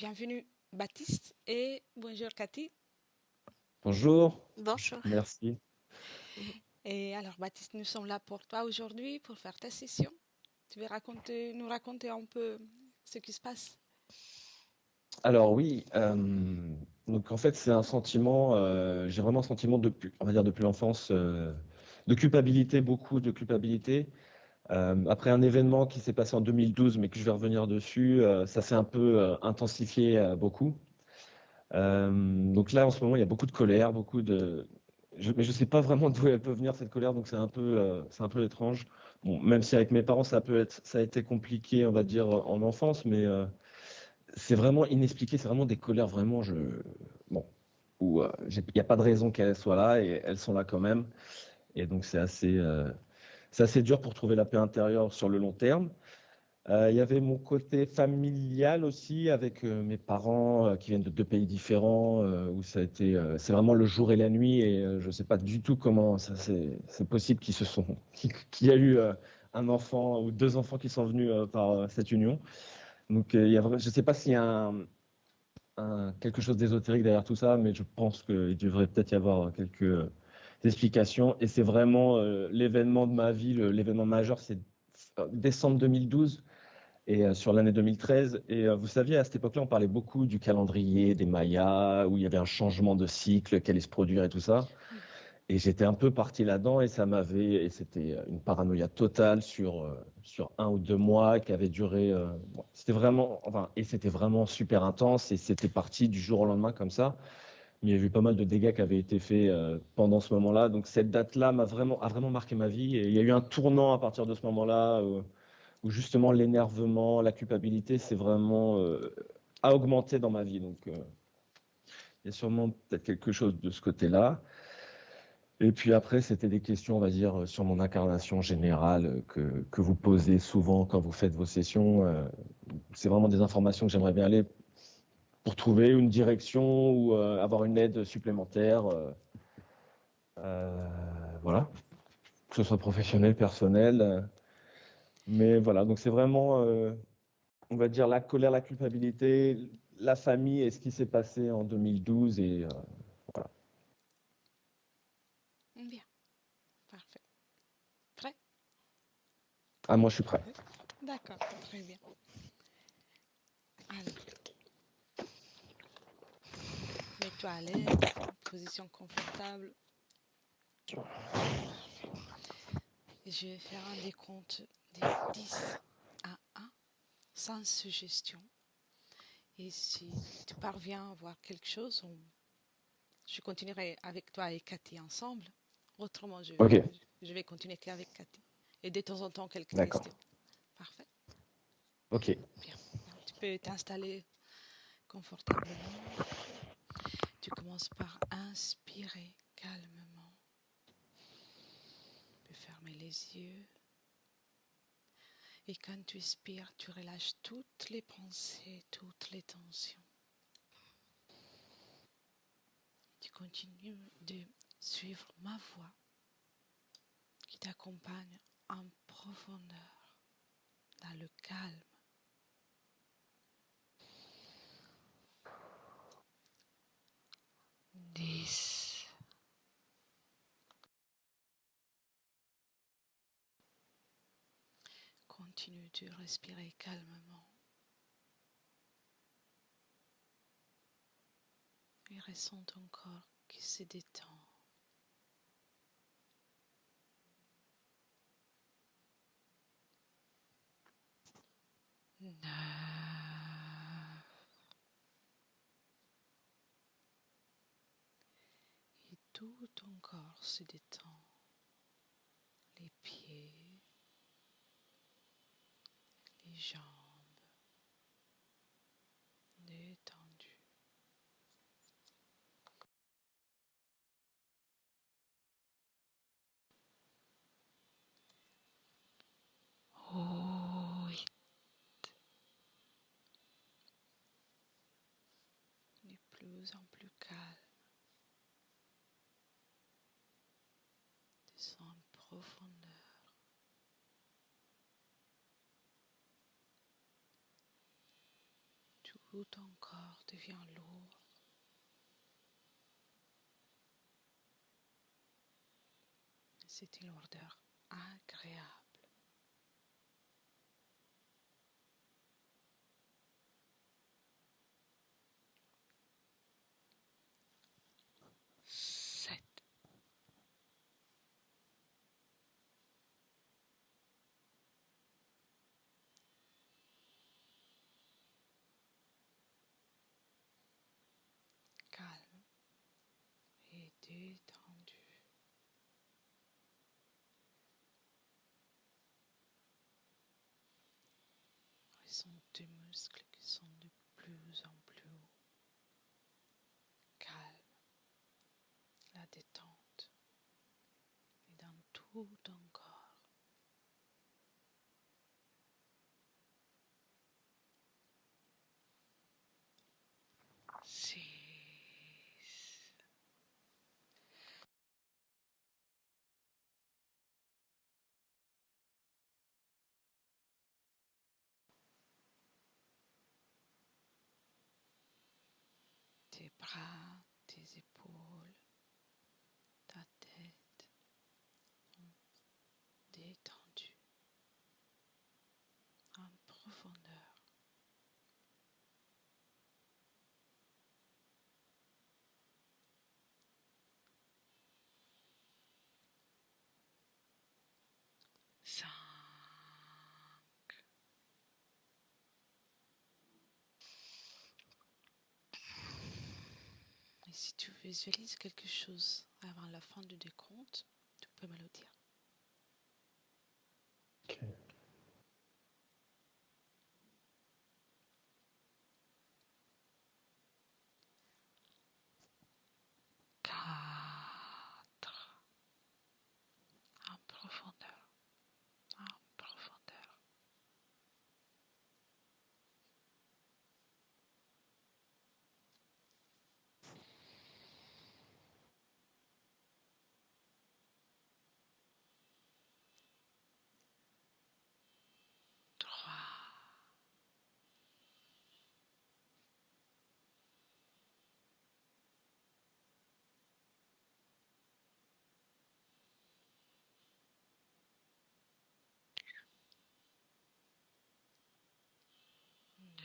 Bienvenue Baptiste et bonjour Cathy. Bonjour, Bonjour. merci. Mhm. Et alors Baptiste, nous sommes là pour toi aujourd'hui pour faire ta session. Tu veux nous raconter un peu ce qui se passe? Alors oui, donc en fait c'est un sentiment, j'ai vraiment un sentiment depuis, on va dire depuis l'enfance, de culpabilité, beaucoup de culpabilité. Après un événement qui s'est passé en 2012, mais que je vais revenir dessus, ça s'est un peu intensifié beaucoup. Donc là en ce moment il y a beaucoup de colère, mais je sais pas vraiment d'où elle peut venir cette colère, donc c'est un peu étrange. Bon, même si avec mes parents ça a été compliqué, on va dire en enfance, mais c'est vraiment inexpliqué, c'est vraiment des colères vraiment bon, où il n'y a pas de raison qu'elles soient là et elles sont là quand même. Et donc c'est assez dur pour trouver la paix intérieure sur le long terme. Il y avait mon côté familial aussi avec mes parents qui viennent de deux pays différents où ça a été c'est vraiment le jour et la nuit et je ne sais pas du tout comment c'est possible qu'il y a eu un enfant ou deux enfants qui sont venus par cette union. Donc je ne sais pas s'il y a quelque chose d'ésotérique derrière tout ça, mais je pense qu'il devrait peut-être y avoir quelques explications. Et c'est vraiment l'événement de ma vie, l'événement majeur, c'est décembre 2012 et sur l'année 2013. Et vous saviez, à cette époque-là, on parlait beaucoup du calendrier des Mayas, où il y avait un changement de cycle qui allait se produire et tout ça. Oui. Et j'étais un peu parti là-dedans et c'était une paranoïa totale sur un ou deux mois qui avait duré. Bon, c'était vraiment super intense et c'était parti du jour au lendemain comme ça. Il y a eu pas mal de dégâts qui avaient été faits pendant ce moment-là. Donc cette date-là a vraiment marqué ma vie. Et il y a eu un tournant à partir de ce moment-là où justement l'énervement, la culpabilité, c'est vraiment a augmenté dans ma vie. Donc il y a sûrement peut-être quelque chose de ce côté-là. Et puis après, c'était des questions, on va dire, sur mon incarnation générale que vous posez souvent quand vous faites vos sessions. C'est vraiment des informations que j'aimerais bien aller pour trouver une direction ou avoir une aide supplémentaire. Voilà, que ce soit professionnel, personnel. Mais voilà, donc c'est vraiment, on va dire, la colère, la culpabilité, la famille et ce qui s'est passé en 2012. Et voilà. Bien, parfait. Prêt? Ah, moi, je suis prêt. D'accord, très bien. Alors, mets-toi à l'aise, position confortable. Parfait. Je vais faire un décompte de 10 à 1 sans suggestion. Et si tu parviens à voir quelque chose, je continuerai avec toi et Cathy ensemble. Autrement, Ok, je vais continuer qu'avec Cathy. Et de temps en temps, quelques d'accord. questions. Parfait. Ok. Bien. Donc, tu peux t'installer confortablement. Tu commences par inspirer calmement. Tu peux fermer les yeux. Et quand tu expires, tu relâches toutes les pensées, toutes les tensions. Tu continues de suivre ma voix qui t'accompagne en profondeur, dans le calme. 10. Continue de respirer calmement et ressens ton corps qui se détend. 9. Et tout ton corps se détend. Les pieds, les jambes détendues. Oui, de plus en plus calme. Descends en profondeur. Tout Tout ton corps devient lourd. C'est une lourdeur agréable. 7. Calme et détendu. Ressens tes muscles qui sont de plus en plus hauts. Calme, la détente est dans tout ton corps. 6. Tes bras, tes épaules, ta tête sont détendus en profondeur. 5. Et si tu visualises quelque chose avant la fin du décompte, tu peux me le dire. Ok. 4. En profondeur. En profondeur. 3. 2.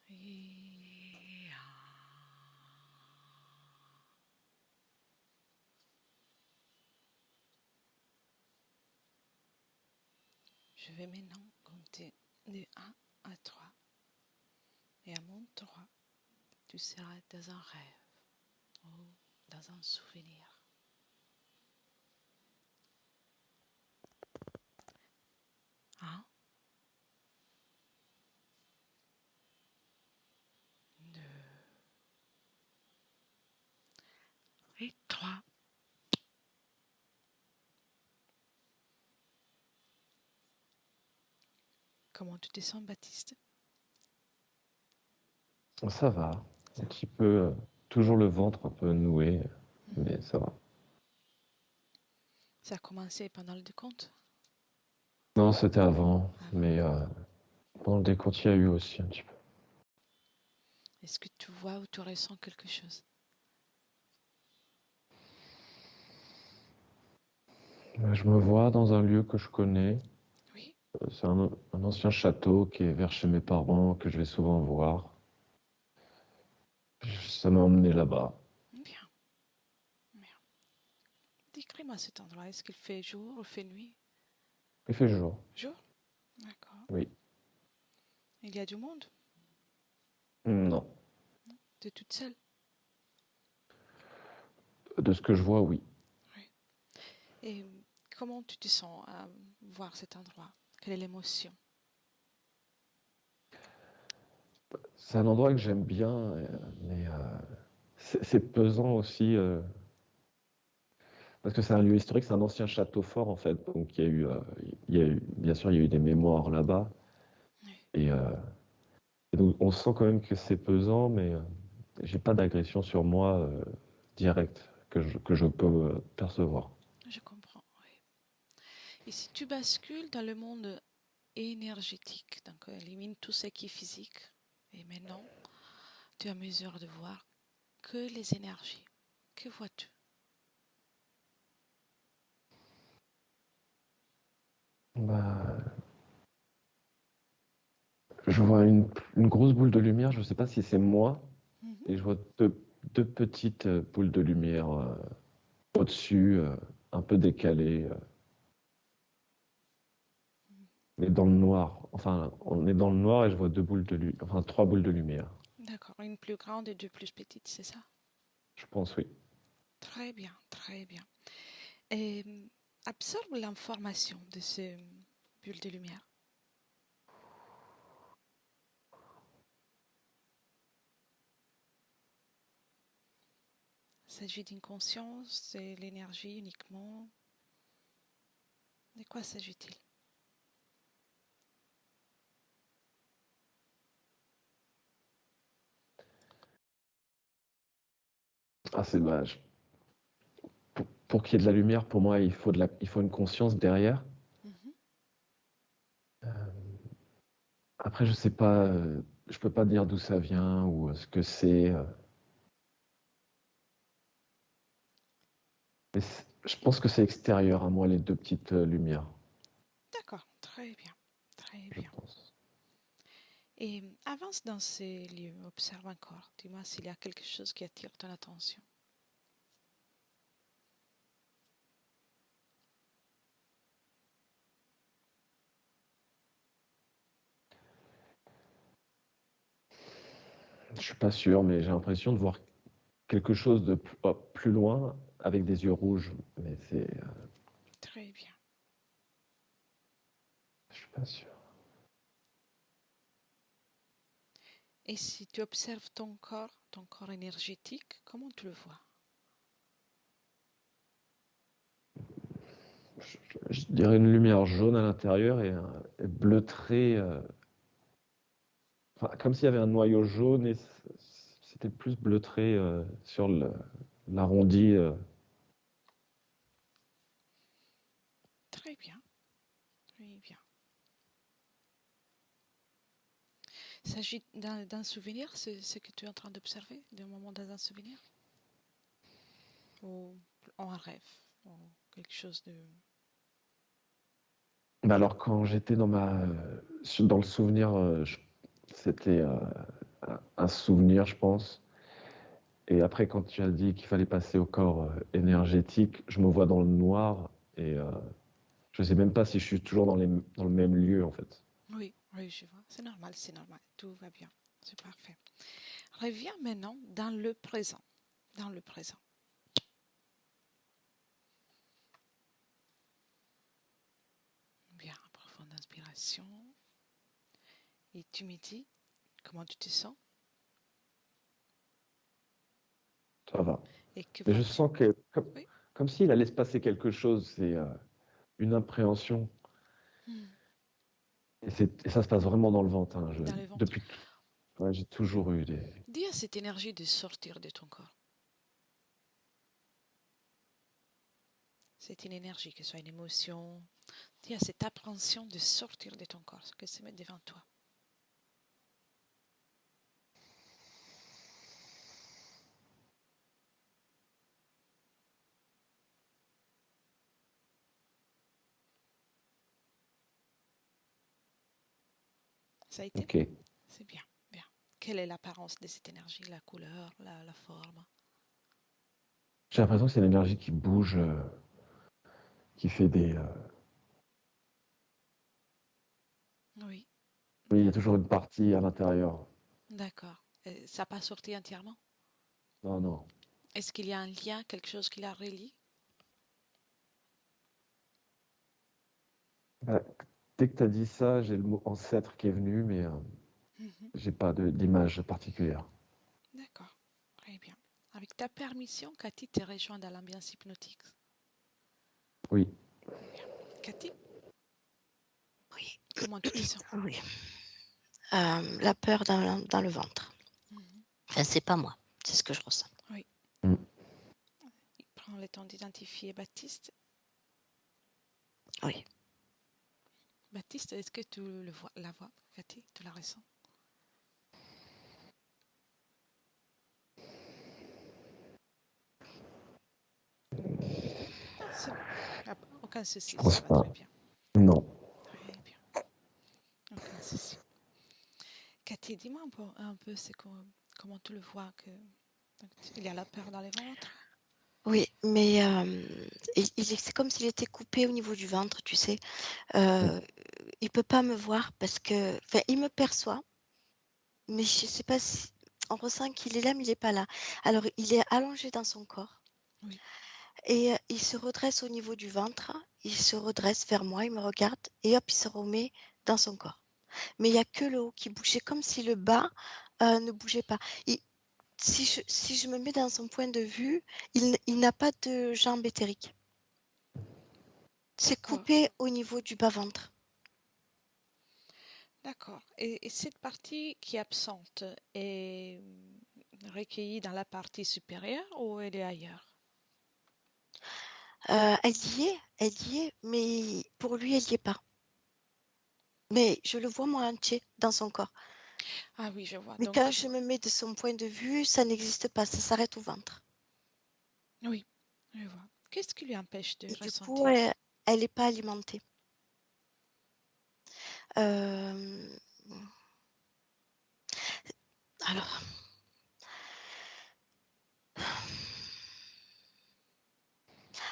Et 1. Je vais maintenant compter de 1 à 3. Et à mon 3, tu seras dans un rêve ou dans un souvenir. 1, 2 et 3. Comment tu te sens, Baptiste? Ça va, Ça un va. petit peu, toujours le ventre un peu noué, mais ça va. Ça a commencé pendant le décompte? Non, c'était avant, Avant. mais pendant le décompte, il y a eu aussi un petit peu. Est-ce que tu vois ou tu ressens quelque chose? Je me vois dans un lieu que je connais. Oui, C'est un ancien château qui est vers chez mes parents, que je vais souvent voir. Ça m'a emmené là-bas. bien, bien. Décris-moi cet endroit. Est-ce qu'il fait jour ou fait nuit? Il fait jour, Jour? D'accord. oui. Il y a du monde? Non. Tu es toute seule? De ce que je vois, oui. Oui. Et comment tu te sens à voir cet endroit? Quelle est l'émotion? C'est un endroit que j'aime bien, mais c'est pesant aussi, parce que c'est un lieu historique, c'est un ancien château fort en fait. Donc bien sûr, il y a eu des mémoires là-bas. Oui. Et, et donc on sent quand même que c'est pesant, mais j'ai pas d'agression sur moi directe. que je peux percevoir. Je comprends, oui. Et si tu bascules dans le monde énergétique, donc élimine tout ce qui est physique, et maintenant, tu es en mesure de voir que les énergies. Que vois-tu? Bah, je vois une grosse boule de lumière, je ne sais pas si c'est moi, Mhm. et je vois deux petites boules de lumière au-dessus, un peu décalées, mais dans le noir. Enfin, on est dans le noir et je vois enfin trois boules de lumière. D'accord, une plus grande et deux plus petites, c'est ça? Je pense oui. Très bien, très bien. Et absorbe l'information de ces bulles de lumière. Il s'agit d'une conscience, c'est l'énergie uniquement. De quoi s'agit-il? Ah, c'est dommage. Pour qu'il y ait de la lumière, pour moi, il faut une conscience derrière. Mhm. Après, je sais pas, je peux pas dire d'où ça vient ou ce que c'est. Mais je pense que c'est extérieur à moi, les deux petites lumières, D'accord, très bien, très je bien. pense. Et avance dans ces lieux, observe encore. Dis-moi s'il y a quelque chose qui attire ton attention. Je suis pas sûr, mais j'ai l'impression de voir quelque chose de plus loin avec des yeux rouges. Mais Très bien. je suis pas sûr. Et si tu observes ton corps énergétique, comment tu le vois? Je dirais une lumière jaune à l'intérieur et bleutré, enfin, comme s'il y avait un noyau jaune et c'était plus bleutré sur l'arrondi. Très bien, très bien. Il s'agit d'un souvenir, c'est ce que tu es en train d'observer, d'un moment dans un souvenir? Ou en un rêve, ou quelque chose de... Mais alors, quand j'étais dans le souvenir, c'était un souvenir, je pense. Et après, quand tu as dit qu'il fallait passer au corps énergétique, je me vois dans le noir et je sais même pas si je suis toujours dans le même lieu, en fait. Oui, oui, je vois. C'est normal. Tout va bien. C'est parfait. Reviens maintenant dans le présent. Dans le présent. Bien, profonde inspiration. Et tu me dis comment tu te sens Ça va. et que Mais je vois-tu? sens que, Oui. comme s'il allait se passer quelque chose, c'est une appréhension. Hmm. Et ça se passe vraiment dans le ventre, hein. Dans le ventre. Ouais, j'ai toujours eu des. Dis à cette énergie de sortir de ton corps. C'est une énergie, que ce soit une émotion. Dis à cette appréhension de sortir de ton corps, ce que se met devant toi. Ça a été? Ok. C'est bien, bien. Quelle est l'apparence de cette énergie, la couleur, la forme? J'ai l'impression que c'est l'énergie qui bouge, qui fait des. Oui, Oui, il y a toujours une partie à l'intérieur. d'accord. Ça n'a pas sorti entièrement? Non, non. Est-ce qu'il y a un lien, quelque chose qui la relie? Bah, dès que tu as dit ça, j'ai le mot ancêtre qui est venu, mais Mhm. j'ai pas d'image particulière. D'accord, très bien. Avec ta permission, Cathy te rejoint dans l'ambiance hypnotique. Oui. Bien. Cathy, Oui, comment tu te sens? oui. La peur dans le ventre. Mhm. Enfin, c'est pas moi, c'est ce que je ressens. Oui. Mm. prends le temps d'identifier Baptiste. Oui. Baptiste, est-ce que tu la vois, Cathy? Tu la ressens? C'est bon. Aucun souci, Je pense ça va pas. très bien. Non. Très bien. Aucun souci. Cathy, dis-moi un peu comment tu le vois il y a la peur dans le ventre. Oui, mais c'est comme s'il était coupé au niveau du ventre, tu sais. Il peut pas me voir parce que, enfin, il me perçoit, mais je sais pas si on ressent qu'il est là, mais il est pas là. Alors, il est allongé dans son corps. Oui. Et il se redresse au niveau du ventre, il se redresse vers moi, il me regarde et hop, il se remet dans son corps. Mais il y a que le haut qui bougeait, comme si le bas ne bougeait pas. Si je me mets dans son point de vue, il n'a pas de jambes éthériques. C'est D'accord. coupé au niveau du bas-ventre. D'accord. Et cette partie qui est absente est recueillie dans la partie supérieure ou elle est ailleurs? Elle y est, mais pour lui, elle n'y est pas. Mais je le vois moi entier dans son corps. Ah oui, je vois. Mais Donc, quand je me mets de son point de vue, ça n'existe pas, ça s'arrête au ventre. oui, je vois. Qu'est-ce qui lui empêche de Et du coup, ressentir? elle n'est pas alimentée. Euh,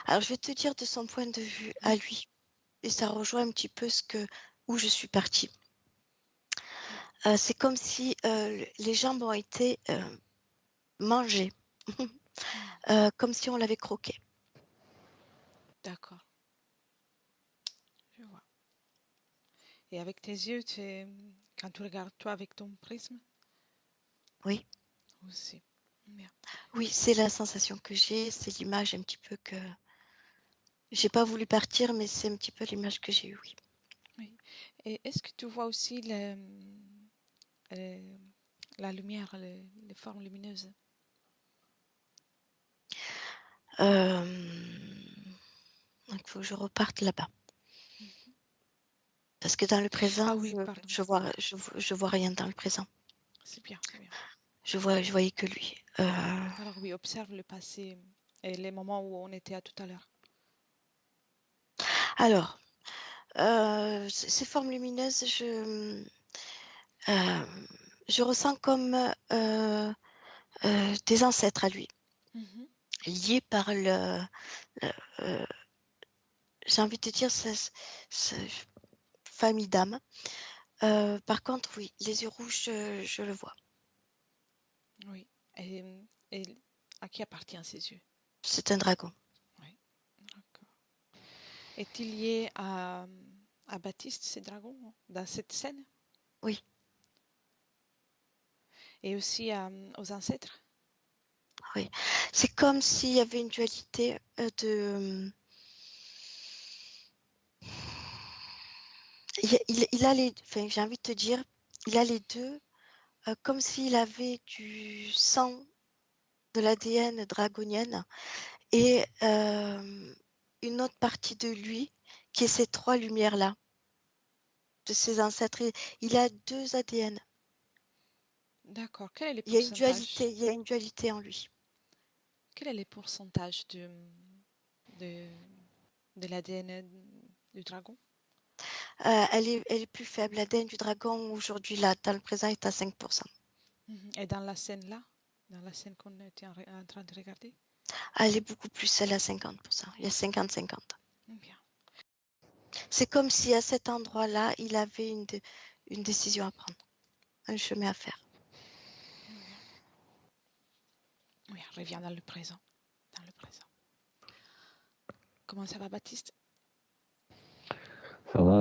Alors, je vais te dire de son point de vue à Oui. lui. Et ça rejoint un petit peu où je suis partie. C'est comme si les jambes ont été mangées, comme si on l'avait croqué. D'accord. Je vois. Et avec tes yeux, quand tu regardes toi avec ton prisme? Oui. Aussi. Bien. Oui, c'est la sensation que j'ai, c'est l'image un petit peu que j'ai pas voulu partir, mais c'est un petit peu l'image que j'ai eue, oui. Oui. Et est-ce que tu vois aussi la lumière, les formes lumineuses? Donc, il faut que je reparte là-bas. Parce que dans le présent, Ah oui, pardon. je vois rien dans le présent. C'est bien, c'est bien. Je voyais que lui. Alors oui, observe le passé et les moments où on était à tout à l'heure. Alors, ces formes lumineuses, je ressens comme des ancêtres à lui, liés par j'ai envie de te dire, famille d'âme. Par contre, oui, les yeux rouges, je le vois. Oui. Et à qui appartient ces yeux? C'est un dragon. Oui, d'accord. Est-il lié à Baptiste, ces dragons, dans cette scène? Oui. Et aussi aux ancêtres? Oui. C'est comme s'il y avait une dualité de... Il a les... Enfin, j'ai envie de te dire, il a les deux, comme s'il avait du sang de l'ADN dragonienne et une autre partie de lui qui est ces trois lumières-là, de ses ancêtres. Il a deux ADN. D'accord. Quel est le Il y a une pourcentage? dualité en lui. Quel est le pourcentage de l'ADN du dragon? Elle est plus faible. L'ADN du dragon, aujourd'hui, là, dans le présent, est à 5%. Et dans la scène là, dans la scène qu'on était en train de regarder? Elle est beaucoup plus, elle est à 50%. Il y a 50-50. Bien. C'est comme si à cet endroit-là, il avait une décision à prendre, un chemin à faire. Bien. Oui, reviens dans le présent. Dans le présent. Comment ça va, Baptiste? Ça va,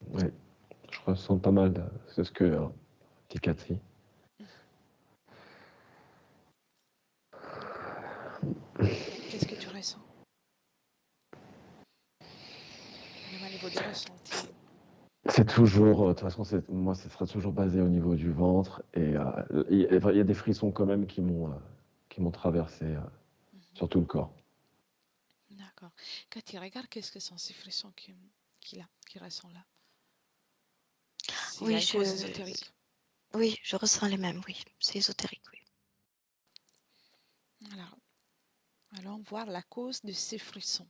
ouais, je ressens pas mal. C'est ce que dit Cathy. Qu'est-ce que tu ressens? Même au niveau des ressentis. C'est toujours, de toute façon, moi, ça sera toujours basé au niveau du ventre. Et il y a des frissons quand même qui m'ont traversé. sur tout le corps. D'accord. Cathy, regarde qu'est-ce que sont ces frissons qu'il a, qu'il ressent là. S'il y a Oui, une cause ésotérique. je ressens les mêmes, oui. C'est ésotérique, oui. Alors, allons voir la cause de ces frissons.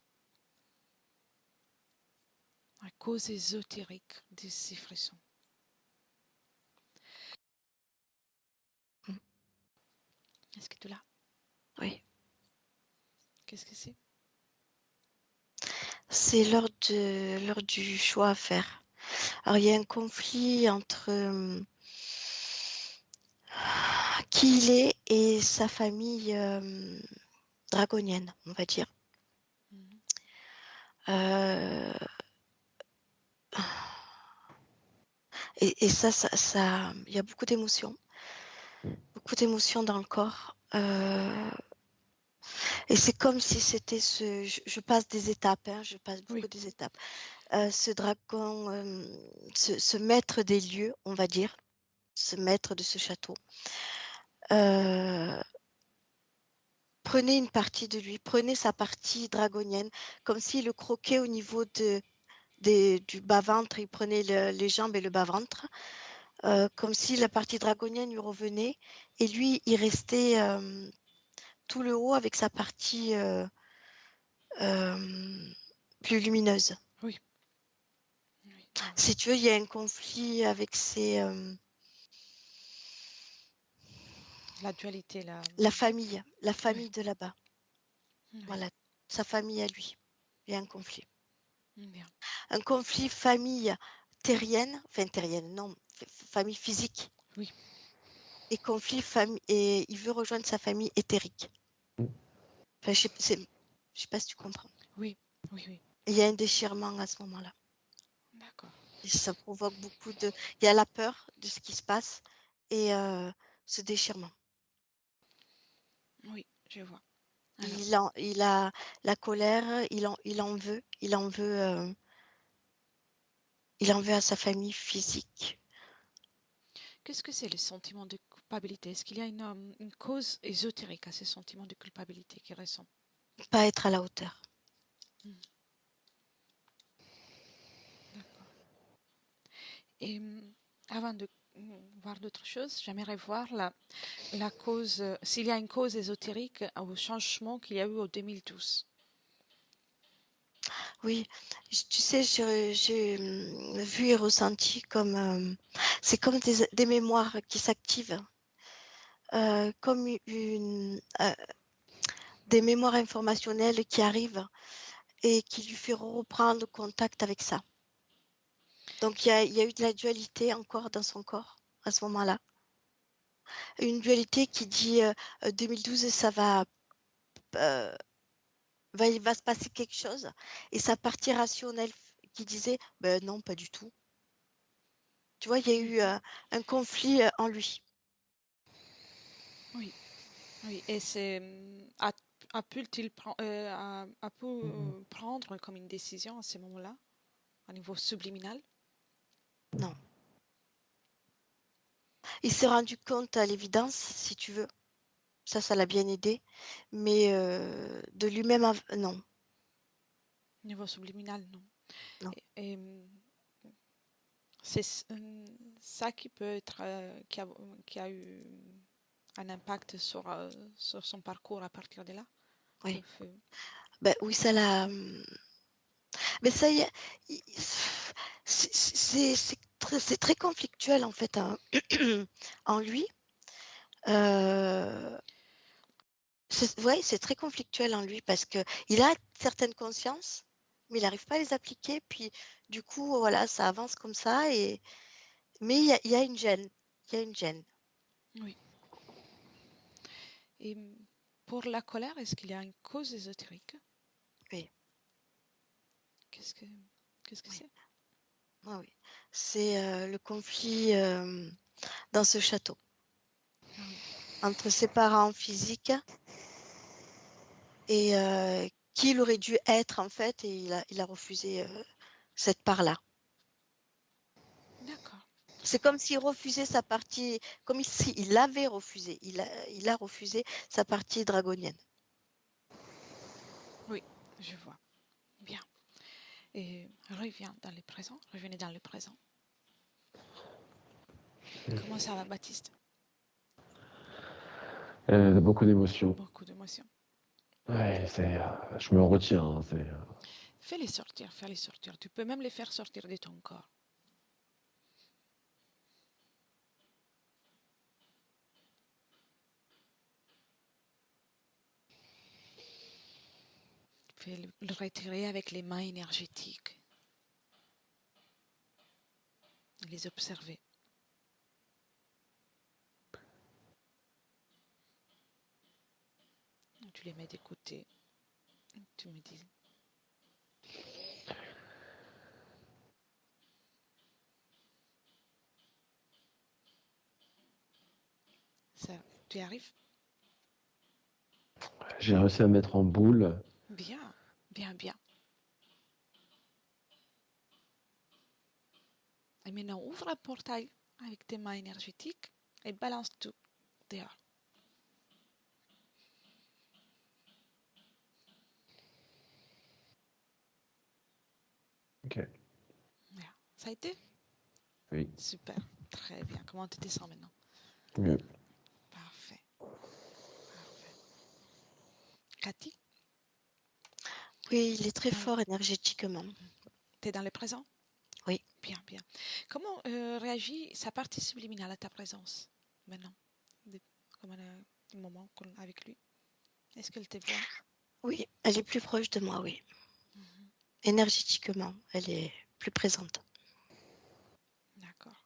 La cause ésotérique de ces frissons. Mm. Est-ce que tu l'as? Oui. Qu'est-ce que c'est? C'est l'heure du choix à faire. Alors, il y a un conflit entre qui il est et sa famille draconienne, on va dire. Mhm. Et ça, il y a beaucoup d'émotions dans le corps. Et c'est comme si c'était je passe des étapes, hein, je passe beaucoup des étapes. Ce dragon, ce maître des lieux, on va dire, ce maître de ce château, prenez une partie de lui, prenez sa partie dragonienne, comme s'il le croquait au niveau du bas-ventre, il prenait les jambes et le bas-ventre, comme si la partie dragonienne lui revenait, et lui, il restait tout le haut avec sa partie plus lumineuse. Oui. Si tu veux, il y a un conflit avec la dualité, là. La famille de là-bas. Oui. Voilà, sa famille à lui. Il y a un conflit. Bien. Un conflit famille terrienne, non, famille physique. Oui. Et conflit famille, et il veut rejoindre sa famille éthérique. Enfin, je sais pas si tu comprends. Oui. Il y a un déchirement à ce moment-là. D'accord. Et ça provoque beaucoup de... Il y a la peur de ce qui se passe et ce déchirement. Oui, je vois. Alors. Il a la colère, il en veut à sa famille physique. Qu'est-ce que c'est le sentiment de culpabilité? Est-ce qu'il y a une cause ésotérique à ces sentiments de culpabilité qu'il ressent? Pas être à la hauteur. D'accord. Et avant de voir d'autres choses, j'aimerais voir la cause, s'il y a une cause ésotérique au changement qu'il y a eu en 2012. Oui, tu sais, j'ai vu et ressenti comme... c'est comme des mémoires qui s'activent, comme des mémoires informationnelles qui arrivent et qui lui feront reprendre contact avec ça. Donc, il y a eu de la dualité encore dans son corps à ce moment-là. Une dualité qui dit 2012, ça il va se passer quelque chose. Et sa partie rationnelle qui disait non, pas du tout. Tu vois, il y a eu un conflit en lui. Oui. Et c'est a pu-t-il prendre comme une décision à ce moment-là, au niveau subliminal? Non. Il s'est rendu compte à l'évidence, si tu veux. Ça l'a bien aidé. Mais de lui-même, non. Au niveau subliminal, non. Non. Et c'est ça qui peut être, qui a eu un impact sur son parcours à partir de là. Oui. Oui, ça l'a. Mais ça y est, c'est très conflictuel en fait hein, en lui. C'est très conflictuel en lui parce que il a certaines consciences, mais il n'arrive pas à les appliquer. Puis du coup, voilà, ça avance comme ça. Mais il y a une gêne. Il y a une gêne. Oui. Et pour la colère, est-ce qu'il y a une cause ésotérique? Oui. Qu'est-ce que c'est? Ah oui. C'est le conflit dans ce château. Ah oui. Entre ses parents physiques et qui il aurait dû être en fait, et il a refusé cette part-là. D'accord. C'est comme s'il refusait sa partie, comme s'il l'avait refusé. Il a refusé sa partie dragonienne. Je vois. Bien. Et reviens dans le présent. Revenez dans le présent. Comment ça va, Baptiste? Beaucoup d'émotions. Beaucoup d'émotions. Ouais, je me retiens, hein, Fais-les sortir, fais-les sortir. Tu peux même les faire sortir de ton corps. Fais le retirer avec les mains énergétiques. Les observer. Tu les mets de côté. Tu me dis. Ça, tu y arrives? j'ai réussi à mettre en boule. Bien, bien, bien. Et maintenant, ouvre un portail avec tes mains énergétiques et balance tout dehors. Ok. Voilà. Ça a été? Oui, Super. Très bien. Comment tu te sens maintenant? mieux. Parfait. Parfait. Cathy, Oui, il est très dans- fort énergétiquement. tu es dans le présent? Oui. Bien, bien. Comment réagit sa partie subliminale à ta présence maintenant? Comme un moment avec lui? Est-ce qu'elle te voit? Oui, elle est plus proche de moi, oui. Mhm. Énergétiquement, elle est plus présente. D'accord.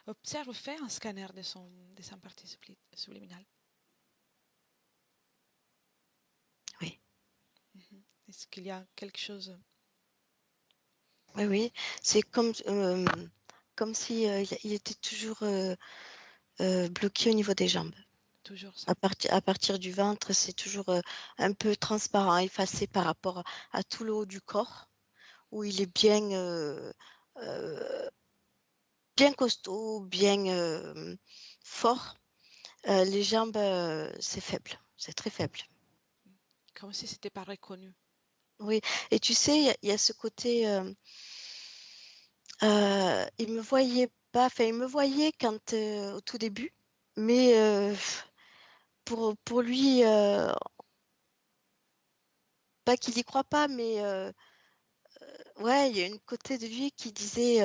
Observe, fais un scanner de sa partie subliminale. Oui. Mhm. Est-ce qu'il y a quelque chose? Oui, oui. C'est comme si il était toujours bloqué au niveau des jambes. Toujours ça. À partir du ventre, c'est toujours un peu transparent, effacé par rapport à tout le haut du corps, où il est bien costaud, bien fort. Les jambes, c'est faible, c'est très faible. Comme si c'était pas reconnu. Oui, et tu sais, il y a ce côté, il me voyait pas, enfin, il me voyait quand au tout début, mais pour lui, pas qu'il y croit pas, mais ouais, il y a une côté de lui qui disait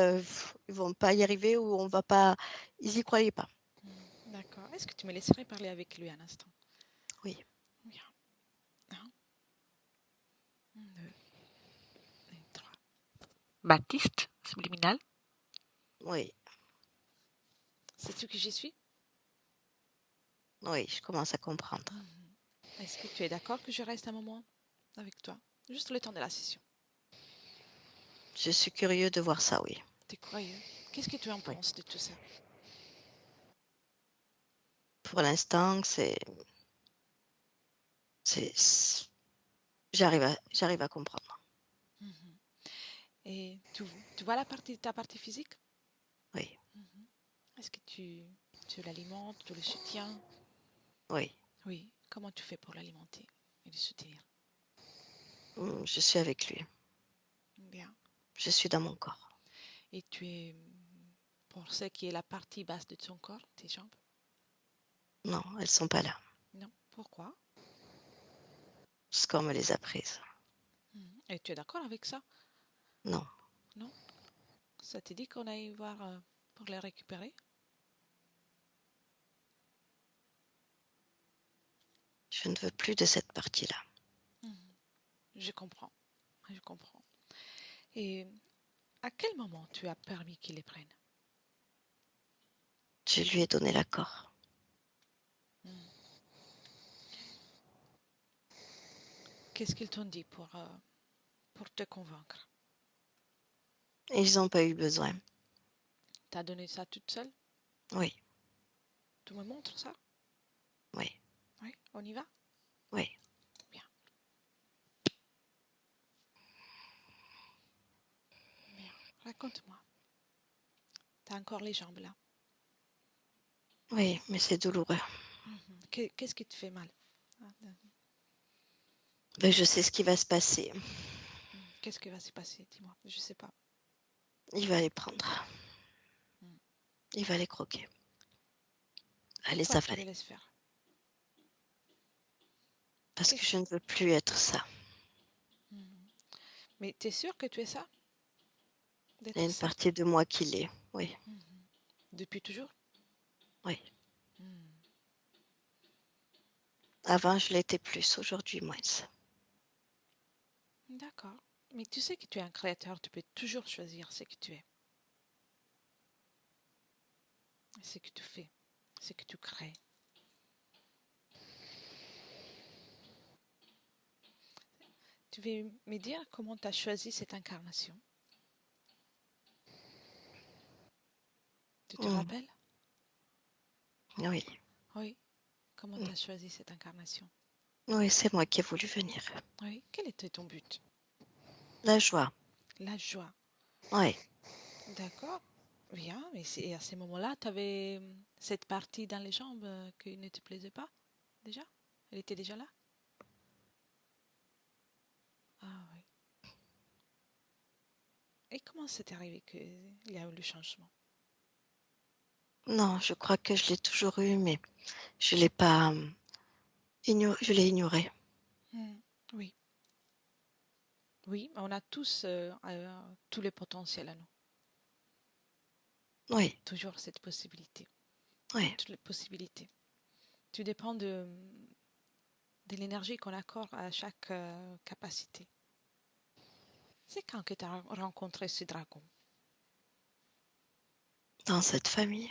ils vont pas y arriver ou on va pas, ils y croyaient pas. D'accord. Est-ce que tu me laisserais parler avec lui un instant? Oui, Bien. Un, deux, et trois. Baptiste, subliminal, oui, sais-tu qui je suis? oui, je commence à comprendre. Est-ce que tu es d'accord que je reste un moment avec toi? Juste le temps de la session. Je suis curieux de voir ça, oui. T'es curieux? Qu'est-ce que tu en Oui. penses de tout ça? Pour l'instant, j'arrive à comprendre. Mhm. Et tu vois ta partie physique? Oui, Mhm. Est-ce que tu l'alimentes, tu le soutiens? oui, Oui. Comment tu fais pour l'alimenter et le soutenir? je suis avec lui. Bien. Je suis dans mon corps. Et tu es pour ce qui est la partie basse de ton corps, tes jambes? Non, elles sont pas là, Non. Pourquoi? parce qu'on me les a prises. Et tu es d'accord avec ça? Non, Non? Ça te dit qu'on aille voir pour les récupérer? je ne veux plus de cette partie-là. Mhm. Je comprends. Je comprends. Et à quel moment tu as permis qu'ils les prennent? Je lui ai donné l'accord. Mhm. Qu'est-ce qu'ils t'ont dit pour te convaincre? Ils n'ont pas eu besoin. T'as donné ça toute seule? Oui, Tu me montres ça? oui, Oui, on y va? oui. Bien, bien. Raconte-moi. T'as encore les jambes là. Oui, mais c'est douloureux. Mhm. Qu'est-ce qui te fait mal? Ah, Ben, je sais ce qui va se passer. Qu'est-ce qui va se passer? Dis-moi. Je sais pas. Il va les prendre. Hmm. Il va les croquer. Va les Pourquoi tu les avaler. laisses faire? Parce que Qu'est-ce... je ne veux plus être ça. Mais tu es sûr que tu es ça? Il y a D'être une ça? partie de moi qui l'est. Oui, Depuis toujours? oui. Hmm. Avant, je l'étais plus. Aujourd'hui, moins. D'accord. Mais tu sais que tu es un créateur, tu peux toujours choisir ce que tu es, ce que tu fais, ce que tu crées. Tu veux me dire comment tu as choisi cette incarnation? Tu te Hmm. rappelles? Oui, Oui. Comment tu as choisi cette incarnation? oui, c'est moi qui ai voulu venir. Oui. Quel était ton but? La joie. La joie. Oui, D'accord. Bien. Mais à ce moment-là, tu avais cette partie dans les jambes qui ne te plaisait pas déjà? Elle était déjà là? Ah oui. Et comment c'est arrivé qu'il y a eu le changement? non, je crois que je l'ai toujours eu, mais je l'ai pas je l'ai ignoré. Oui. Oui, on a tous les potentiels à nous. Oui, Toujours cette possibilité. oui, Toutes les possibilités. Tout dépend de l'énergie qu'on accorde à chaque capacité. C'est quand que tu as rencontré ce dragon? dans cette famille.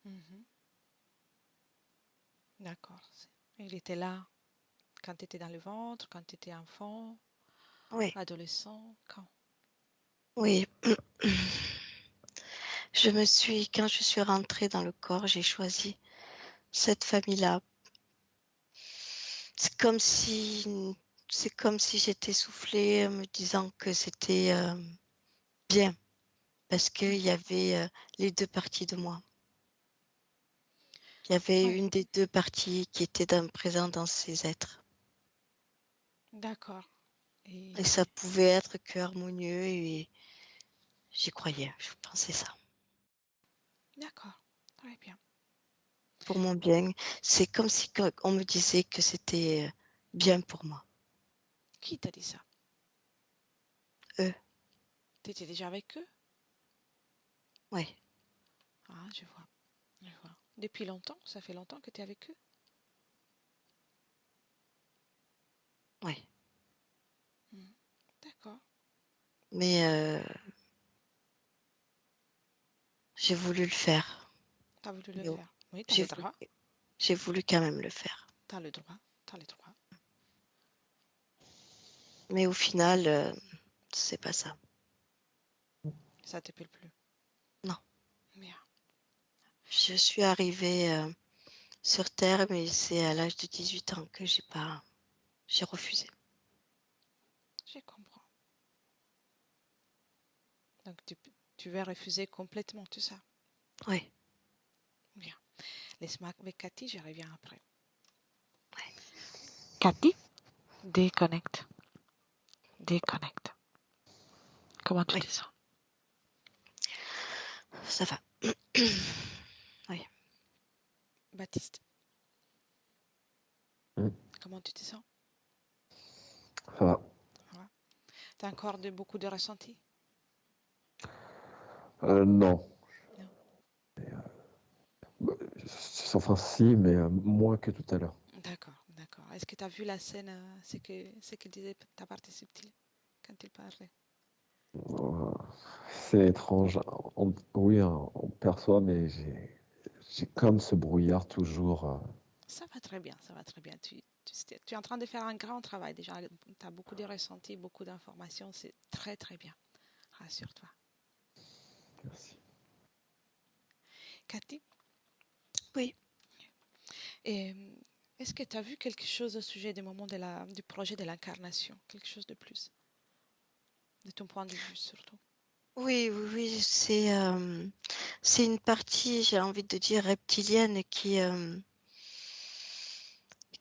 Mhm. D'accord. Il était là quand tu étais dans le ventre, quand tu étais enfant, Oui, adolescent, quand? oui. Quand je suis rentrée dans le corps, j'ai choisi cette famille-là. C'est comme si, c'est comme si j'étais soufflée me disant que c'était bien, parce qu'il y avait les deux parties de moi. Il y avait Oui, une des deux parties qui était présente dans ces êtres. d'accord. Et Et ça pouvait être que harmonieux et j'y croyais, je pensais ça. d'accord, très bien. Pour mon bien, c'est comme si on me disait que c'était bien pour moi. Qui t'a dit ça? Eux, Tu étais déjà avec eux? oui, Ah, je vois, je vois. Depuis longtemps? Ça fait longtemps que tu es avec eux? oui. D'accord. Mais j'ai voulu le faire. Tu as voulu le Mais faire. Oui, tu as j'ai le voulu, droit. j'ai voulu quand même le faire. Tu as le droit. Tu as le droit. Mais au final, c'est pas ça. Ça te plaît plus. Non. Bien. Je suis arrivée sur Terre, mais c'est à l'âge de 18 ans que j'ai refusé. Je comprends. Donc tu vas refuser complètement tout ça. Oui, Bien. Laisse-moi avec Cathy, je reviens après. oui, Cathy, déconnecte. Déconnecte. Comment tu oui, te sens? ça va. Ça va. Oui. Baptiste, Hmm, comment tu te sens? ça va. Voilà. Tu as encore beaucoup de ressentis? Non. Non. Bah, enfin, si, mais moins que tout à l'heure. D'accord, d'accord. Est-ce que tu as vu la scène, ce que disait ta partie subtile quand il parlait? Euh, C'est étrange. Oui, hein, on perçoit, mais j'ai comme ce brouillard toujours. Ça va très bien, ça va très bien. Tu es en train de faire un grand travail déjà. Tu as beaucoup de ressentis, beaucoup d'informations. C'est très très bien. Rassure-toi. Merci. Cathy, Oui. et, est-ce que tu as vu quelque chose au sujet du moment du projet de l'incarnation? Quelque chose de plus? De ton point de vue surtout. Oui, oui, oui, c'est une partie, j'ai envie de dire, reptilienne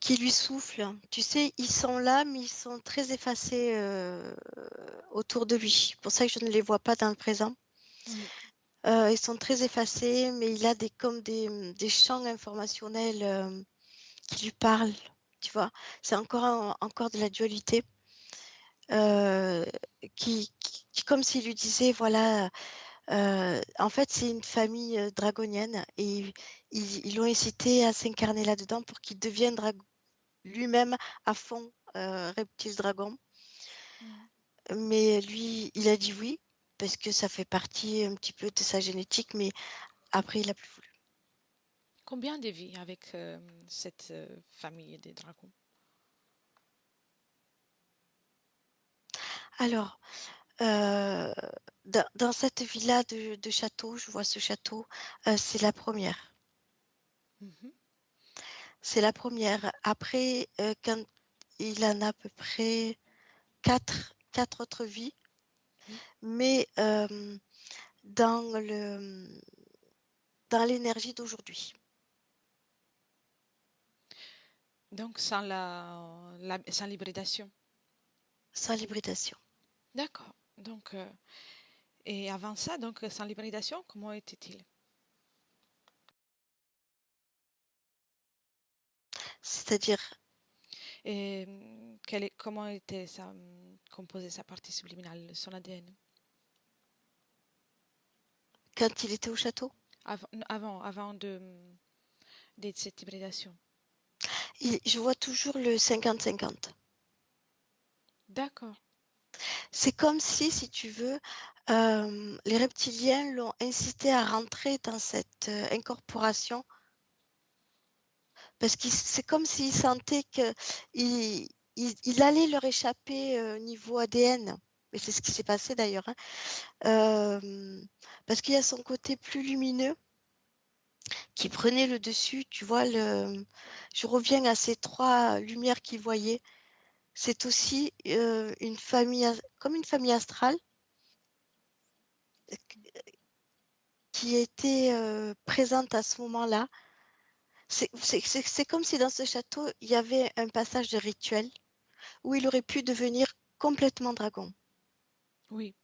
qui lui souffle. Tu sais, ils sont là, mais ils sont très effacés autour de lui. C'est pour ça que je ne les vois pas dans le présent. Oui. Ils sont très effacés, mais il a comme des champs informationnels qui lui parlent. Tu vois, c'est encore de la dualité. Qui comme s'il lui disait, voilà, en fait, c'est une famille dragonienne et ils l'ont incité à s'incarner là-dedans pour qu'il devienne lui-même à fond reptile dragon. Mm. Mais lui, il a dit oui, parce que ça fait partie un petit peu de sa génétique, mais après, il a plus voulu. Combien de vies avec cette famille des dragons? Alors, dans cette villa de château, je vois ce château, c'est la première. Mhm. C'est la première. Après, quand il en a à peu près quatre autres vies, Oui. mais dans l'énergie d'aujourd'hui, Donc sans l'hybridation. sans l'hybridation. D'accord. Donc, et avant ça, donc sans l'hybridation, comment était-il? C'est-à-dire, Et comment était composée sa partie subliminale, son ADN? quand il était au château, Avant de cette hybridation. je vois toujours le 50-50. D'accord. C'est comme si tu veux, les reptiliens l'ont incité à rentrer dans cette incorporation parce que c'est comme s'il sentait qu'il allait leur échapper niveau ADN. Et c'est ce qui s'est passé d'ailleurs. Parce qu'il y a son côté plus lumineux qui prenait le dessus. Tu vois, je reviens à ces trois lumières qu'il voyait. C'est aussi une famille, comme une famille astrale qui était présente à ce moment-là. C'est comme si dans ce château, il y avait un passage de rituel où il aurait pu devenir complètement dragon, Oui,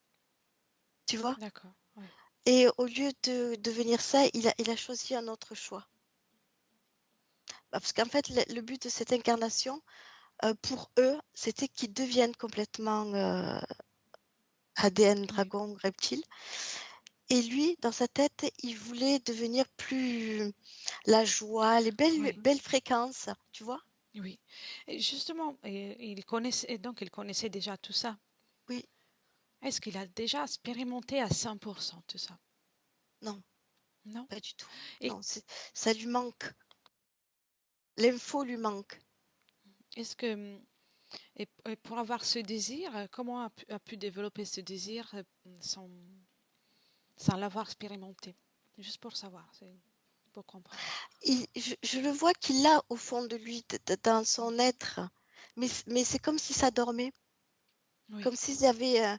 tu vois. d'accord. Oui. Et au lieu de devenir ça, il a choisi un autre choix. Parce qu'en fait, le but de cette incarnation, pour eux, c'était qu'ils deviennent complètement ADN Oui. dragon reptile. Et lui, dans sa tête, il voulait devenir plus la joie, les Oui. belles fréquences, tu vois. Oui. Et justement, il connaissait déjà tout ça. Oui, Est-ce qu'il a déjà expérimenté à 100% tout ça? non, Non? pas du tout. Et Non, ça lui manque. L'info lui manque. est-ce que et pour avoir ce désir, comment a pu développer ce désir sans, sans l'avoir expérimenté? Juste pour savoir, c'est pour comprendre. Je le vois qu'il l'a au fond de lui, dans son être, mais c'est comme si ça dormait, Oui. comme s'il y avait un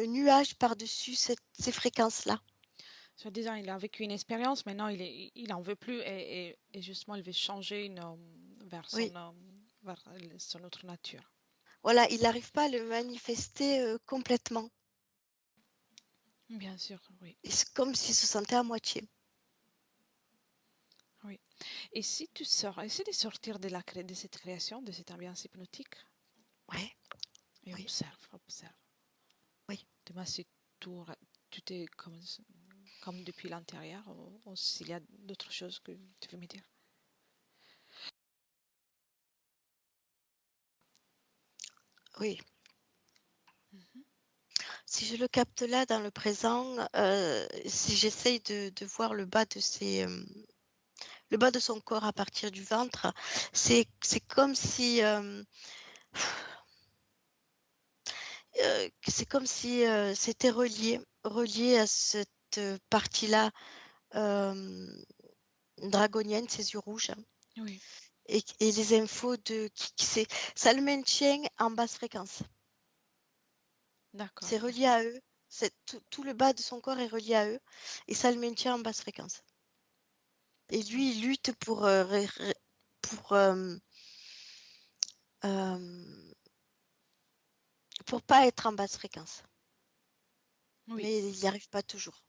nuage par-dessus ces fréquences-là. Soi-disant, il a vécu une expérience, maintenant il en veut plus et justement il veut changer vers Oui, vers son autre nature. voilà, il n'arrive pas à le manifester complètement. Bien sûr, oui, C'est comme s'il se sentait à moitié. oui. Et si tu sors, essaie de sortir de cette création, de cette ambiance hypnotique Ouais, et oui, observe, observe. oui. Dis-moi si tout est comme depuis l'intérieur ou s'il y a d'autres choses que tu veux me dire. Oui. Mhm. Si je le capte là dans le présent, si j'essaye de voir le bas le bas de son corps à partir du ventre, c'est comme si c'est comme si c'était relié à cette partie-là dragonienne, ses yeux rouges, Oui, et les infos ça le maintient en basse fréquence. d'accord. C'est relié à eux. Tout le bas de son corps est relié à eux et ça le maintient en basse fréquence. Et lui, il lutte pour euh, pour pas être en basse fréquence. Oui. Mais il n'y arrive pas toujours.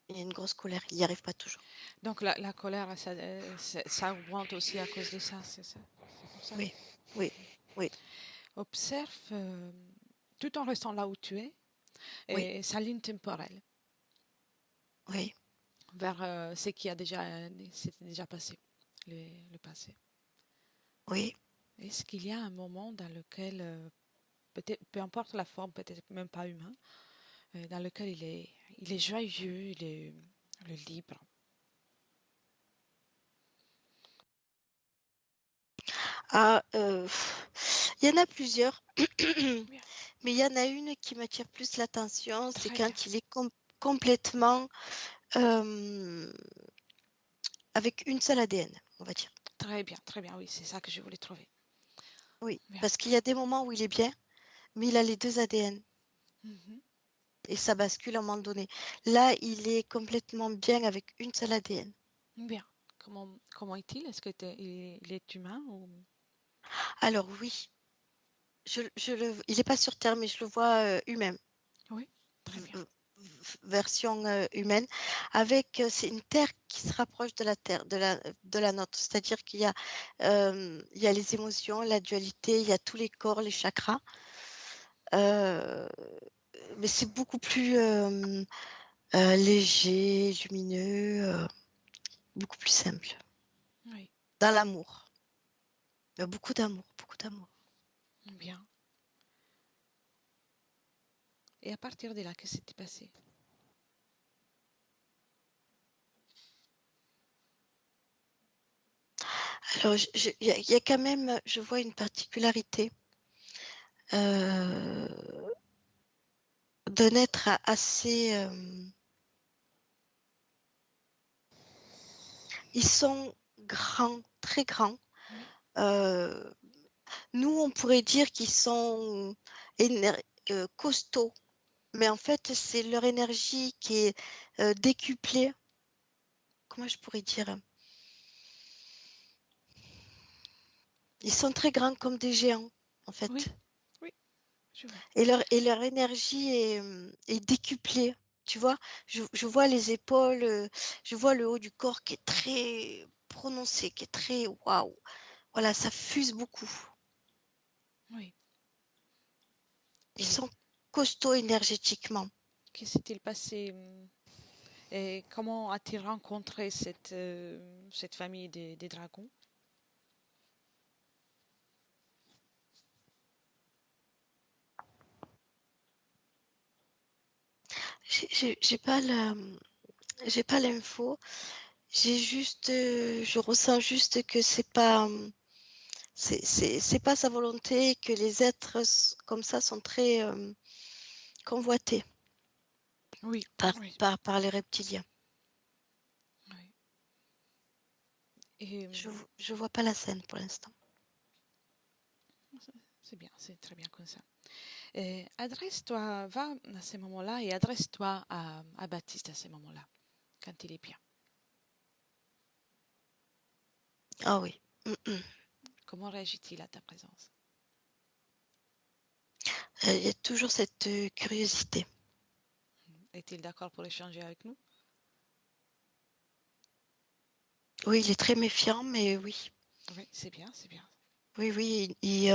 Il y a une grosse colère, il n'y arrive pas toujours. Donc la colère, ça augmente aussi à cause de ça, c'est ça? C'est pour ça? Oui, oui, oui, Observe tout en restant là où tu es oui, et sa ligne temporelle oui. vers ce qui a s'était déjà passé, le passé. Oui. Est-ce qu'il y a un moment dans lequel, peut-être, peu importe la forme, peut-être même pas humain, dans lequel il est joyeux, il est le libre? Ah, il y en a plusieurs, Bien, mais il y en a une qui m'attire plus l'attention, c'est très bien, quand il est complètement avec une seule ADN, on va dire. très bien, oui, c'est ça que je voulais trouver. Oui, Bien. parce qu'il y a des moments où il est bien, mais il a les deux ADN Mhm. et ça bascule à un moment donné. Là, il est complètement bien avec une seule ADN. Bien. Comment est-il? Est-ce que il est humain ou... Alors oui, il n'est pas sur Terre, mais je le vois humain. Oui, très bien. Version humaine, avec c'est une terre qui se rapproche de la terre, de la nôtre. C'est-à-dire il y a les émotions, la dualité, il y a tous les corps, les chakras. Mais c'est beaucoup plus léger, lumineux, beaucoup plus simple. Oui, Dans l'amour. Beaucoup d'amour, beaucoup d'amour. bien. Et à partir de là, qu'est-ce qui s'était passé? Alors, il y a quand même, je vois une particularité d'un être assez. Ils sont grands, très grands. Oui, Euh, nous, on pourrait dire qu'ils sont costauds, mais en fait, c'est leur énergie qui est décuplée. Comment je pourrais dire? Ils sont très grands comme des géants, en oui, fait. oui, je vois. Et leur énergie est décuplée. Tu vois, je vois les épaules, je vois le haut du corps qui est très prononcé, qui est très waouh. Voilà, ça fuse beaucoup. Oui. Ils Et sont costauds énergétiquement. qu'est-ce qui s'est passé? Et comment as-tu rencontré cette famille des dragons? J'ai pas j'ai pas l'info. J'ai juste, je ressens juste que c'est pas sa volonté, que les êtres comme ça sont très convoités Oui, oui, par les reptiliens. oui. Et Je vois pas la scène pour l'instant. c'est bien, c'est très bien comme ça. Et adresse-toi, va à ce moment-là et adresse-toi à Baptiste à ce moment-là, quand il est bien. Ah oui. Comment réagit-il à ta présence? Il y a toujours cette curiosité. Est-il d'accord pour échanger avec nous? Oui, il est très méfiant, mais oui. Oui, c'est bien, c'est bien. Oui, oui, il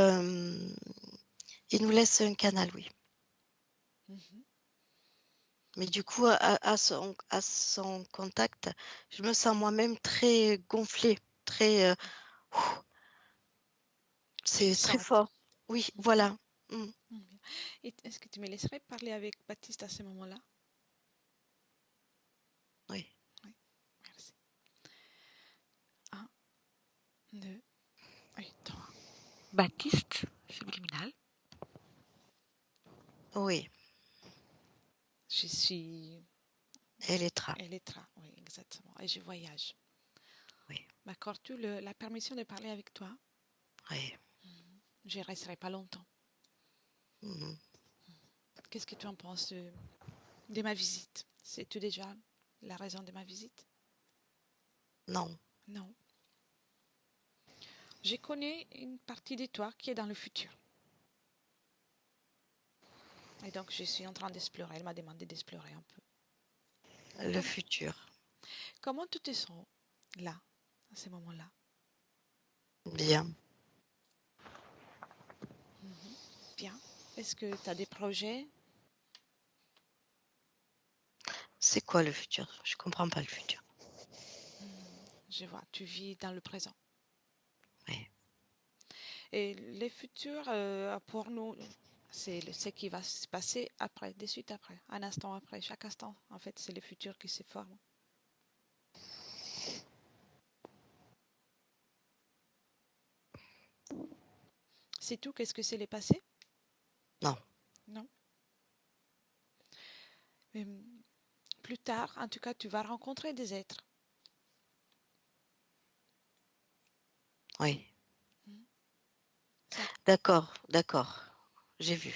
nous laisse un canal, oui. Mhm. Mais du coup, à son contact, je me sens moi-même très gonflée, très, ouh, c'est très Puissante. fort. Oui, Mhm. voilà. Mm. Mhm. Et est-ce que tu me laisserais parler avec Baptiste à ce moment-là? Oui. Oui, merci. Un, deux, et trois. Baptiste, subliminal. Oui, Je suis Elettra. Elettra, oui, exactement. Et je voyage. Oui, M'accordes-tu la permission de parler avec toi? oui. Je ne resterai pas longtemps. Mhm. Qu'est-ce que tu en penses de ma visite? Sais-tu déjà la raison de ma visite? Non. Non. Je connais une partie de toi qui est dans le futur. Et donc, je suis en train d'explorer. Elle m'a demandé d'explorer un peu. Le futur. Comment tu te sens là, à ce moment-là? Bien. Bien. Est-ce que tu as des projets? C'est quoi le futur? Je comprends pas le futur. Je vois, tu vis dans le présent. Oui. Et le futur, pour nous, c'est ce qui va se passer après, de suite après, un instant après. Chaque instant, en fait, c'est le futur qui se forme. C'est tout? Qu'est-ce que c'est le passé? Non. Non. Mais plus tard, en tout cas, tu vas rencontrer des êtres. Oui. Ça, D'accord, d'accord. J'ai vu.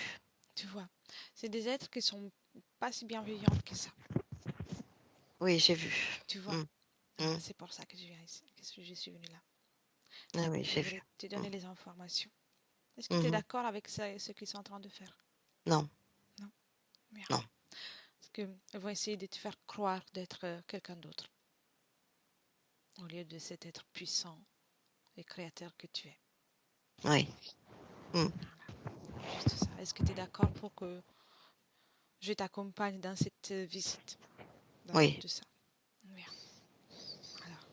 tu vois, c'est des êtres qui sont pas si bienveillants que ça. Oui, j'ai vu. Tu vois. Mm, Voilà, mm. c'est pour ça que je viens ici, que je suis venue là. Ah oui, Je j'ai voulais vu. te Mm. donner les informations. Est-ce que tu es Mhm. d'accord avec ça, ce qu'ils sont en train de faire? Non, Non? Bien. non. Parce qu'ils vont essayer de te faire croire d'être quelqu'un d'autre, au lieu de cet être puissant et créateur que tu es. Oui. Mm. Voilà. Juste ça. Est-ce que tu es d'accord pour que je t'accompagne dans cette visite, dans Oui. tout ça? Bien. Alors,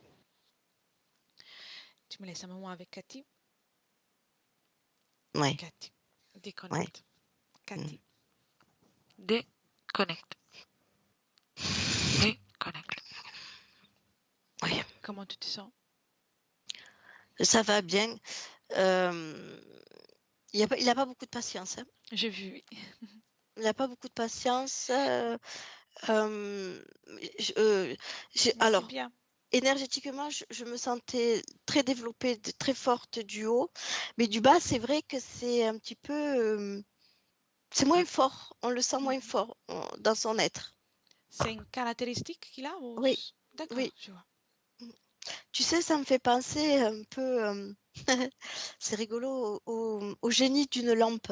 tu me laisses un moment avec Cathy. Oui. Cathy, Oui. déconnecte. Mm. Cathy, déconnecte. Déconnecte. Oui. Comment tu te sens? Ça va bien. Il a pas beaucoup de patience. Hein. J'ai vu, oui. Il n'a pas beaucoup de patience. Je- Mais c'est alors, bien. énergétiquement, je me sentais très développée, très forte du haut. Mais du bas, c'est vrai que c'est un petit peu... c'est moins fort. On le sent moins fort dans son être. C'est une caractéristique qu'il a ou... Oui, D'accord, oui. je vois. Tu sais, ça me fait penser un peu... c'est rigolo, au génie d'une lampe.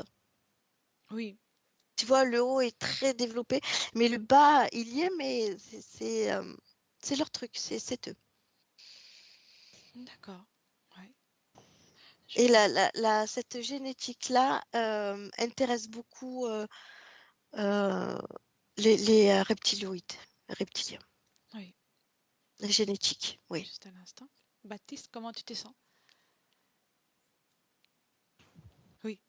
Oui, Tu vois, le haut est très développé, mais le bas, il y est, mais c'est leur truc, c'est eux. d'accord. Ouais, je Et vois. cette génétique-là intéresse beaucoup euh, les reptiliens, Oui, la génétique, oui. juste un instant. Baptiste, comment tu te sens? Oui,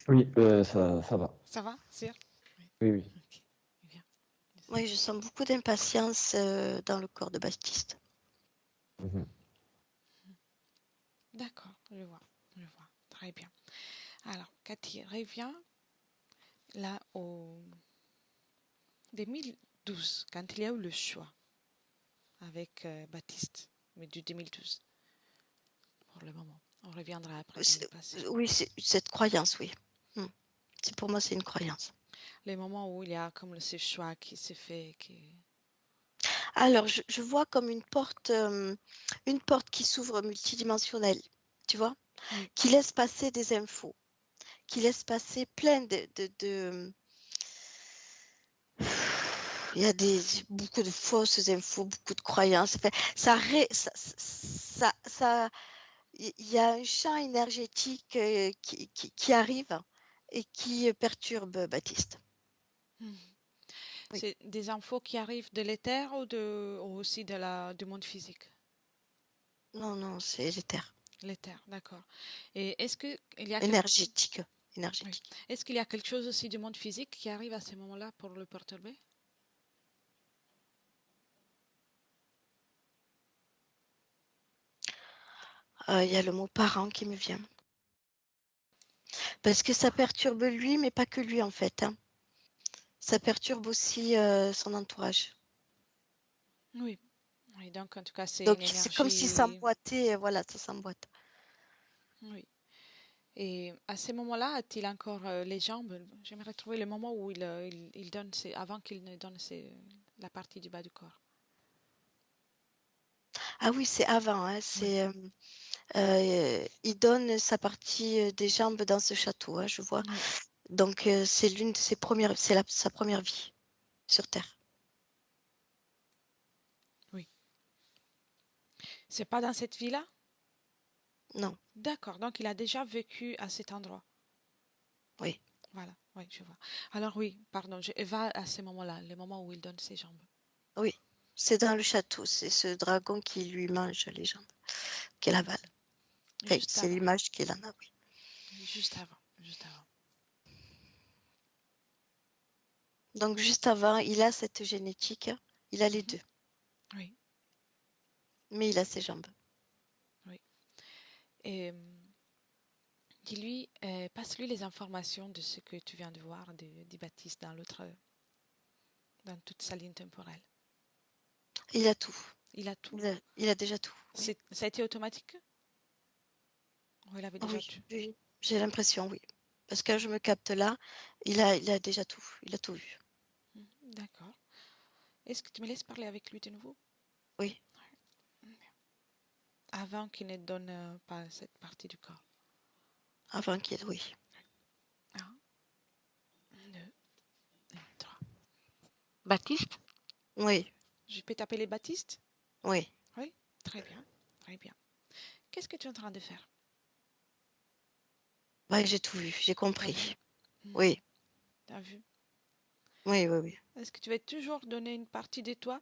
Oui, ça va. ça va, sûr? Oui, Oui, oui. ok, bien. Oui, je sens beaucoup d'impatience dans le corps de Baptiste. Mhm. D'accord, je vois. Très bien. Alors, Cathy, reviens là au 2012, quand il y a eu le choix avec Baptiste, mais du 2012, pour le moment. On reviendra après dans le passé. Oui, c'est cette croyance, oui. Hmm. Pour moi, c'est une croyance. Les moments où il y a comme ce choix qui se fait, qui... Alors, je vois comme une porte qui s'ouvre multidimensionnelle, tu vois, Oui, qui laisse passer des infos, qui laisse passer plein il y a beaucoup de fausses infos, beaucoup de croyances. Enfin, il y a un champ énergétique qui arrive et qui perturbe Baptiste. mhm. Oui. C'est des infos qui arrivent de l'éther ou aussi du monde physique? Non, non, c'est l'éther. L'éther, d'accord. Et Énergétique. oui. Énergétique. Est-ce qu'il y a quelque chose aussi du monde physique qui arrive à ce moment-là pour le perturber? Il y a le mot parent qui me vient. Parce que ça perturbe lui, mais pas que lui en fait. Hein. Ça perturbe aussi son entourage. Oui. Oui, donc en tout cas, c'est Donc une c'est comme si ça énergie. s'emboîtait, voilà, ça s'emboîte. Oui. Et à ce moment-là, a-t-il encore les jambes? J'aimerais trouver le moment où il donne avant qu'il ne donne la partie du bas du corps. Ah oui, c'est avant, hein, Oui. Il donne sa partie des jambes dans ce château, hein, je vois. Oui. Donc, c'est l'une de ses premières, sa première vie sur Terre. C'est pas dans cette vie-là? Non, D'accord, donc il a déjà vécu à cet endroit. oui, Voilà, oui, je vois. Alors oui, pardon, je va à ces moments-là, les moments où il donne ses jambes. oui. C'est dans le château. C'est ce dragon qui lui mange les jambes, qu'elle avale. Enfin, Juste c'est avant, l'image qu'il en a, oui. juste avant, juste avant. Donc, juste avant, il a cette génétique. Il a les Mhm. deux, Oui, mais il a ses jambes. oui. Et dis-lui, passe-lui les informations de ce que tu viens de voir de Baptiste dans dans toute sa ligne temporelle. Il a tout. Il a tout. Il a déjà tout. Oui, Ça a été automatique? Ou il avait déjà oui, tout? oui. J'ai l'impression, oui. Parce que je me capte là, il a déjà tout. Il a tout vu. Mhm, d'accord. Est-ce que tu me laisses parler avec lui de nouveau? Oui, Avant qu'il ne donne pas cette partie du corps. avant qu'il, oui. Un, deux, trois. Baptiste? Oui, Je peux t'appeler Baptiste? oui. Oui, très bien, très bien. Qu'est-ce que tu es en train de faire? Ouais, j'ai tout vu, j'ai T'as vu? compris. Mhm, Oui, t'as vu? oui, oui, oui. Est-ce que tu vas toujours donner une partie de toi?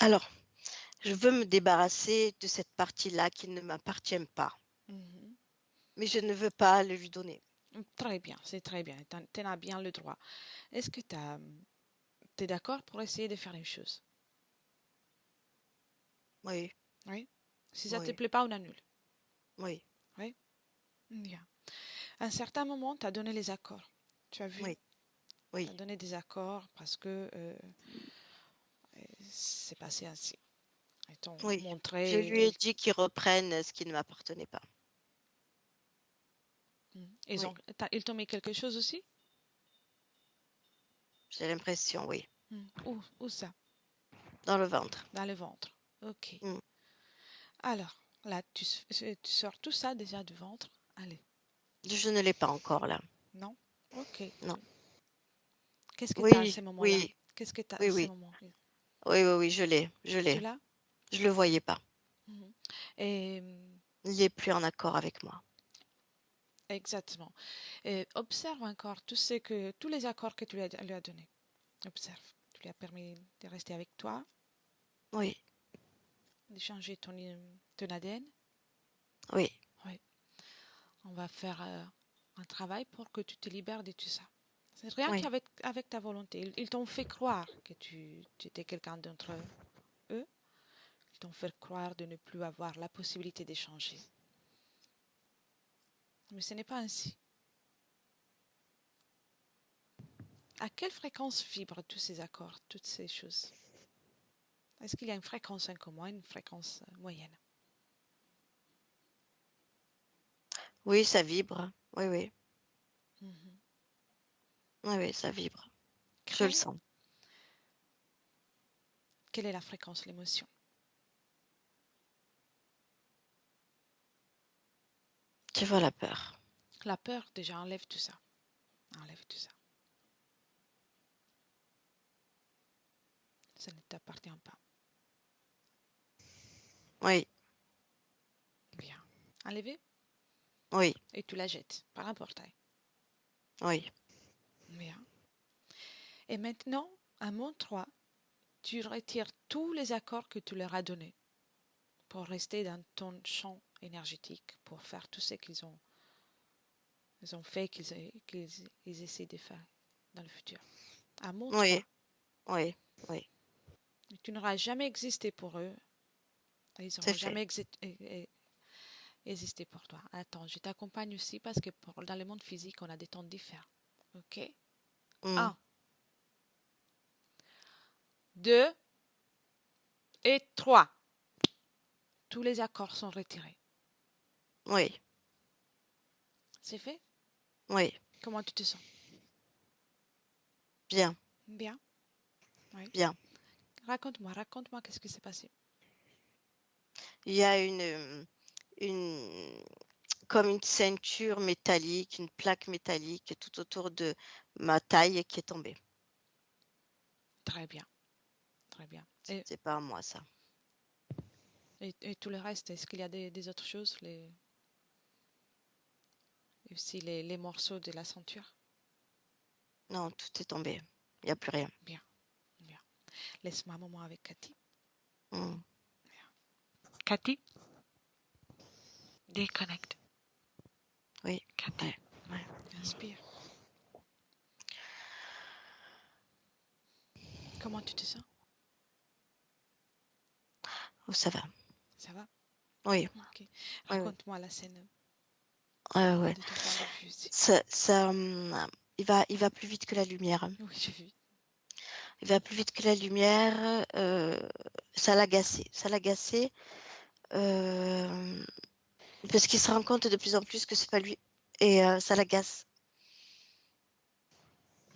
Alors, je veux me débarrasser de cette partie-là qui ne m'appartient pas. Mhm. Mais je ne veux pas le lui donner. Très bien, c'est très bien. Tu as bien le droit. Est-ce que tu es d'accord pour essayer de faire les choses? Oui, Oui. Si ça te oui, plaît pas, on annule. oui, Oui. Bien. À un certain moment, tu as donné les accords. Tu as vu? oui, Tu as oui, donné des accords parce que c'est passé ainsi. Ils t'ont oui. Je lui ai montré. dit qu'il reprenne ce qui ne m'appartenait pas. Ils Oui, ont, ils t'ont mis quelque chose aussi? j'ai l'impression, oui. Où ça? Dans le ventre. Dans le ventre. Ok. Mm. Alors, là, tu sors tout ça déjà du ventre. Allez. Je ne l'ai pas encore là. Non? Ok. Non. Qu'est-ce que tu as à Oui, ces moments-là? oui, Qu'est-ce que tu as à oui, ces oui. moments? Oui, oui, oui, je Tu l'ai. l'as? Je le voyais pas. Mhm. Et Il n'est plus en accord avec moi. exactement. Et observe encore tous les accords que lui as donnés. Observe. Tu lui as permis de rester avec toi, Oui, de changer ton ADN. oui, Oui. On va faire un travail pour que tu te libères de tout ça. C'est rien oui, avec ta volonté. Ils t'ont fait croire que tu étais quelqu'un d'entre eux. Ils t'ont fait croire de ne plus avoir la possibilité d'échanger. Mais ce n'est pas ainsi. À quelle fréquence vibrent tous ces accords, toutes ces choses? Est-ce qu'il y a une fréquence en commun, une fréquence moyenne? oui, ça vibre. Oui, oui, Mhm. oui, oui, ça vibre. Je le Crée, sens. quelle est la fréquence, l'émotion? Tu vois la peur. La peur, déjà, enlève tout ça. Enlève tout ça. Ça ne t'appartient pas. Oui, Bien. Enlevez oui, et tu la jettes par un portail. oui, Bien. Et maintenant, à mon 3, tu retires tous les accords que tu leur as donnés pour rester dans ton champ énergétique, pour faire tout ce ils ont fait, qu'ils essaient de faire dans le futur. À mon 3. oui, oui, oui. Tu n'auras jamais existé pour eux. Ils C'est n'auront fait. jamais existé pour toi. Attends, je t'accompagne aussi parce que dans le monde physique, on a des temps différents. OK? Mm. 1, 2 et 3. Tous les accords sont retirés. Oui, C'est fait? oui, Comment tu te sens? bien, Bien? Oui. bien. Raconte-moi qu'est-ce qui s'est passé? Il y a une comme une ceinture métallique, une plaque métallique tout autour de ma taille qui est tombée. Très bien, très bien. Et, C'est pas à moi ça. et tout le reste, est-ce qu'il y a des autres choses, aussi les morceaux de la ceinture? Non, tout est tombé. Il n'y a plus rien. Bien, bien. Laisse-moi un moment avec Cathy. Mm. Cathy, déconnecte. Oui. Cathy, Ouais, ouais. inspire. Comment tu te sens? Oh, ça va. Ça va? Oui. Ok. Oui, Raconte-moi la scène ouais. de ton point de vue aussi. Il va plus vite que la lumière. Oui, j'ai vu. Il va plus vite que la lumière. Ça l'a agacé. Ça l'a agacé. Parce qu'il se rend compte de plus en plus que c'est pas lui. Et ça l'agace.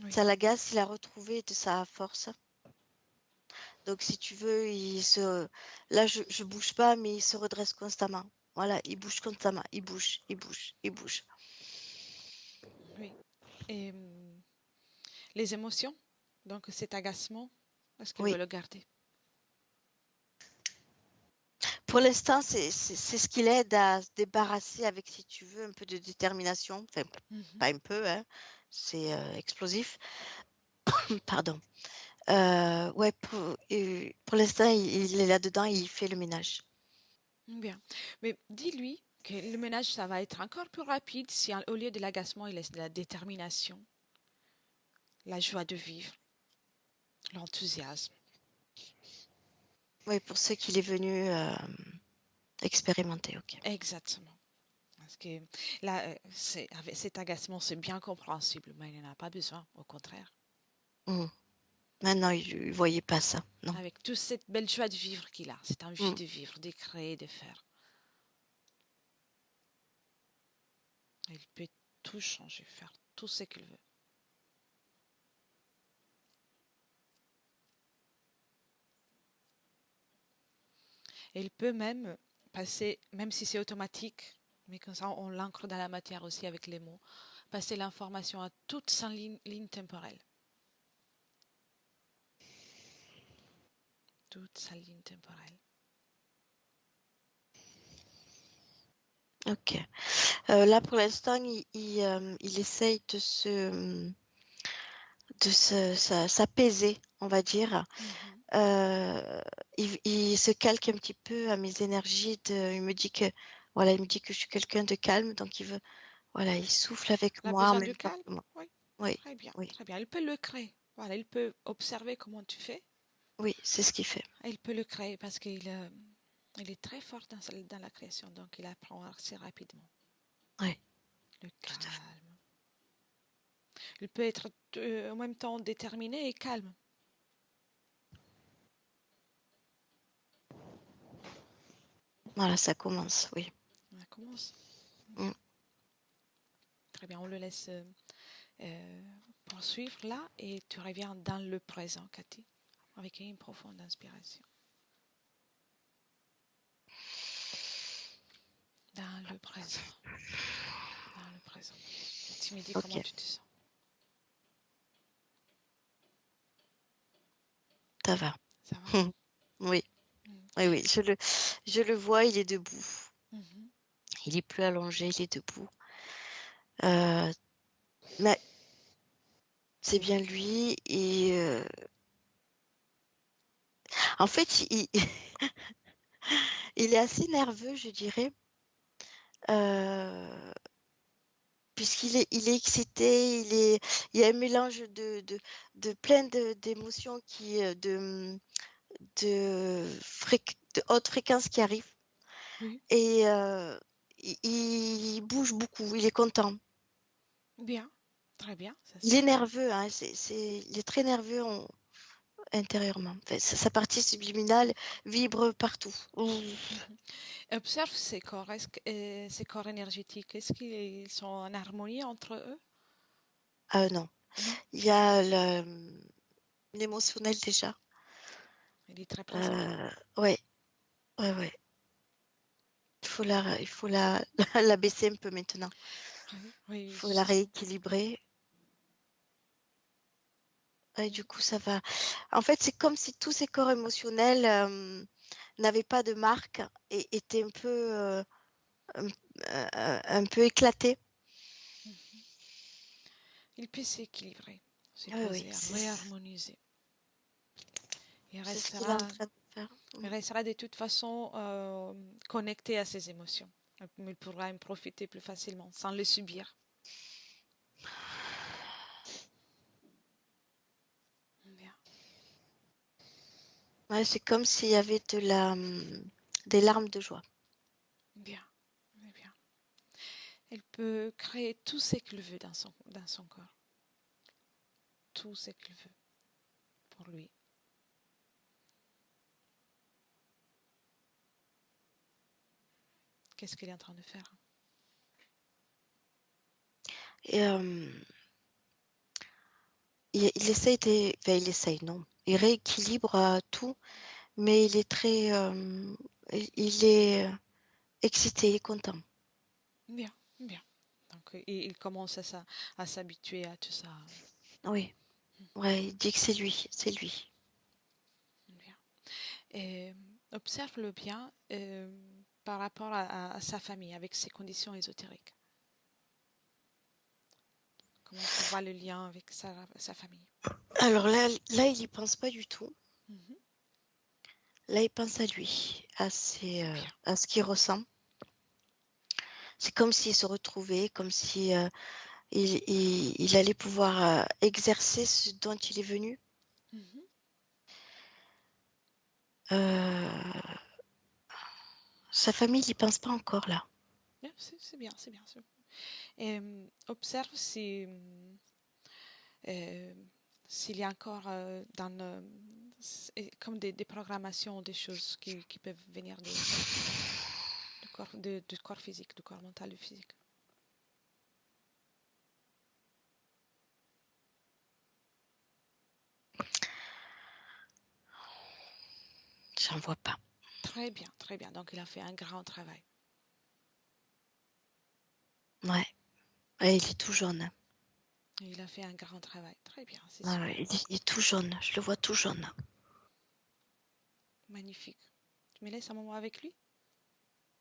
Oui. Ça l'agace, il a retrouvé de sa force. Donc si tu veux, là je bouge pas, mais il se redresse constamment. Voilà, il bouge constamment, il bouge. Oui. Et les émotions, donc cet agacement, est-ce qu'il Oui. veut le garder? Pour l'instant, c'est ce qui l'aide à se débarrasser avec, si tu veux, un peu de détermination. Enfin, pas un peu, hein. C'est explosif. Pardon. Ouais, pour l'instant, il est là-dedans et il fait le ménage. Bien. Mais dis-lui que le ménage, ça va être encore plus rapide si au lieu de l'agacement, il laisse de la détermination, la joie de vivre, l'enthousiasme. Oui, pour ceux qu'il est venu expérimenter, ok. Exactement. Parce que là, avec cet agacement, c'est bien compréhensible, mais il n'en a pas besoin, au contraire. Mm. Maintenant, il ne voyait pas ça, non. Avec toute cette belle joie de vivre qu'il a, cette envie de vivre, de créer, de faire. Il peut tout changer, faire tout ce qu'il veut. Et il peut même passer, même si c'est automatique, mais comme ça on l'ancre dans la matière aussi avec les mots, passer l'information à toute sa ligne temporelle. Toute sa ligne temporelle. Ok. Là, pour l'instant, il essaye de s'apaiser, on va dire. Il se calque un petit peu à mes énergies. Il me dit que je suis quelqu'un de calme, donc il souffle avec Il a moi en besoin de même temps calme? que moi. Oui, Oui, très bien, oui, très bien. Il peut le créer. Voilà, il peut observer comment tu fais. oui, c'est ce qu'il fait. Et il peut le créer parce qu'il il est très fort dans la création, donc il apprend assez rapidement. Oui, Le tout à fait. calme. Il peut être en même temps déterminé et calme. Voilà, ça commence, oui. On commence. Mm. Très bien, on le laisse poursuivre là et tu reviens dans le présent, Cathy, avec une profonde inspiration. Dans le présent. Dans le présent. Et tu me dis comment Ok, tu te sens. ça va. Ça va? Oui, Mm. oui, je le vois, il est debout. Mhm. Il est plus allongé, il est debout. Mais c'est bien lui et en fait, il est assez nerveux, je dirais, puisqu'il est excité, il y a un mélange de plein d'émotions de haute fréquence qui arrivent Oui, et il bouge beaucoup, il est content. bien, très bien, ça Il c'est est très. nerveux, hein, il est très nerveux intérieurement. Enfin, sa partie subliminale vibre partout. Mhm. Observe ces corps, ces corps énergétiques, est-ce qu'ils sont en harmonie entre eux? Non, Non, il y a l'émotionnel déjà. il est très présent. Ouais, ouais, ouais. il faut la baisser un peu maintenant. Oui, Il oui, faut la rééquilibrer. Et du coup, ça va. En fait, c'est comme si tous ces corps émotionnels n'avaient pas de marque et étaient un peu éclatés. il peut s'équilibrer, se Oui, poser, réharmoniser. Il c'est ce qu'il est en restera, train de faire. il restera de toute façon connecté à ses émotions. Il pourra en profiter plus facilement, sans les subir. Bien. Ouais, c'est comme s'il y avait des larmes de joie. Bien, bien. Elle peut créer tout ce qu'il veut dans son corps. Tout ce qu'il veut pour lui. Qu'est-ce qu'il est en train de faire? Et il essaye il essaye, non. Il rééquilibre tout, mais il est très, il est excité, il est content. Bien, bien. Donc, il commence à s'habituer à tout ça. Oui, ouais, il dit que c'est lui, c'est lui. Bien. Et observe-le bien par rapport à sa famille, avec ses conditions ésotériques. Comment tu vois le lien avec sa famille? Alors là, il y pense pas du tout. Mhm. Là, il pense à lui, à C'est bien. à ce qu'il ressent. C'est comme s'il se retrouvait, comme si il allait pouvoir exercer ce dont il est venu. Mhm. Sa famille, il n'y pense pas encore là. Yeah, c'est bien, c'est bien. Et, observe s'il y a encore comme des programmations, des choses qui peuvent venir du corps physique, du corps mental et physique. J'en vois pas. Très bien, très bien. Donc, il a fait un grand travail. Ouais. Ouais, il est tout jaune. Il a fait un grand travail. Très bien, c'est Ouais, super. il est tout jaune. Je le vois tout jaune. Magnifique. Tu me laisses un moment avec lui,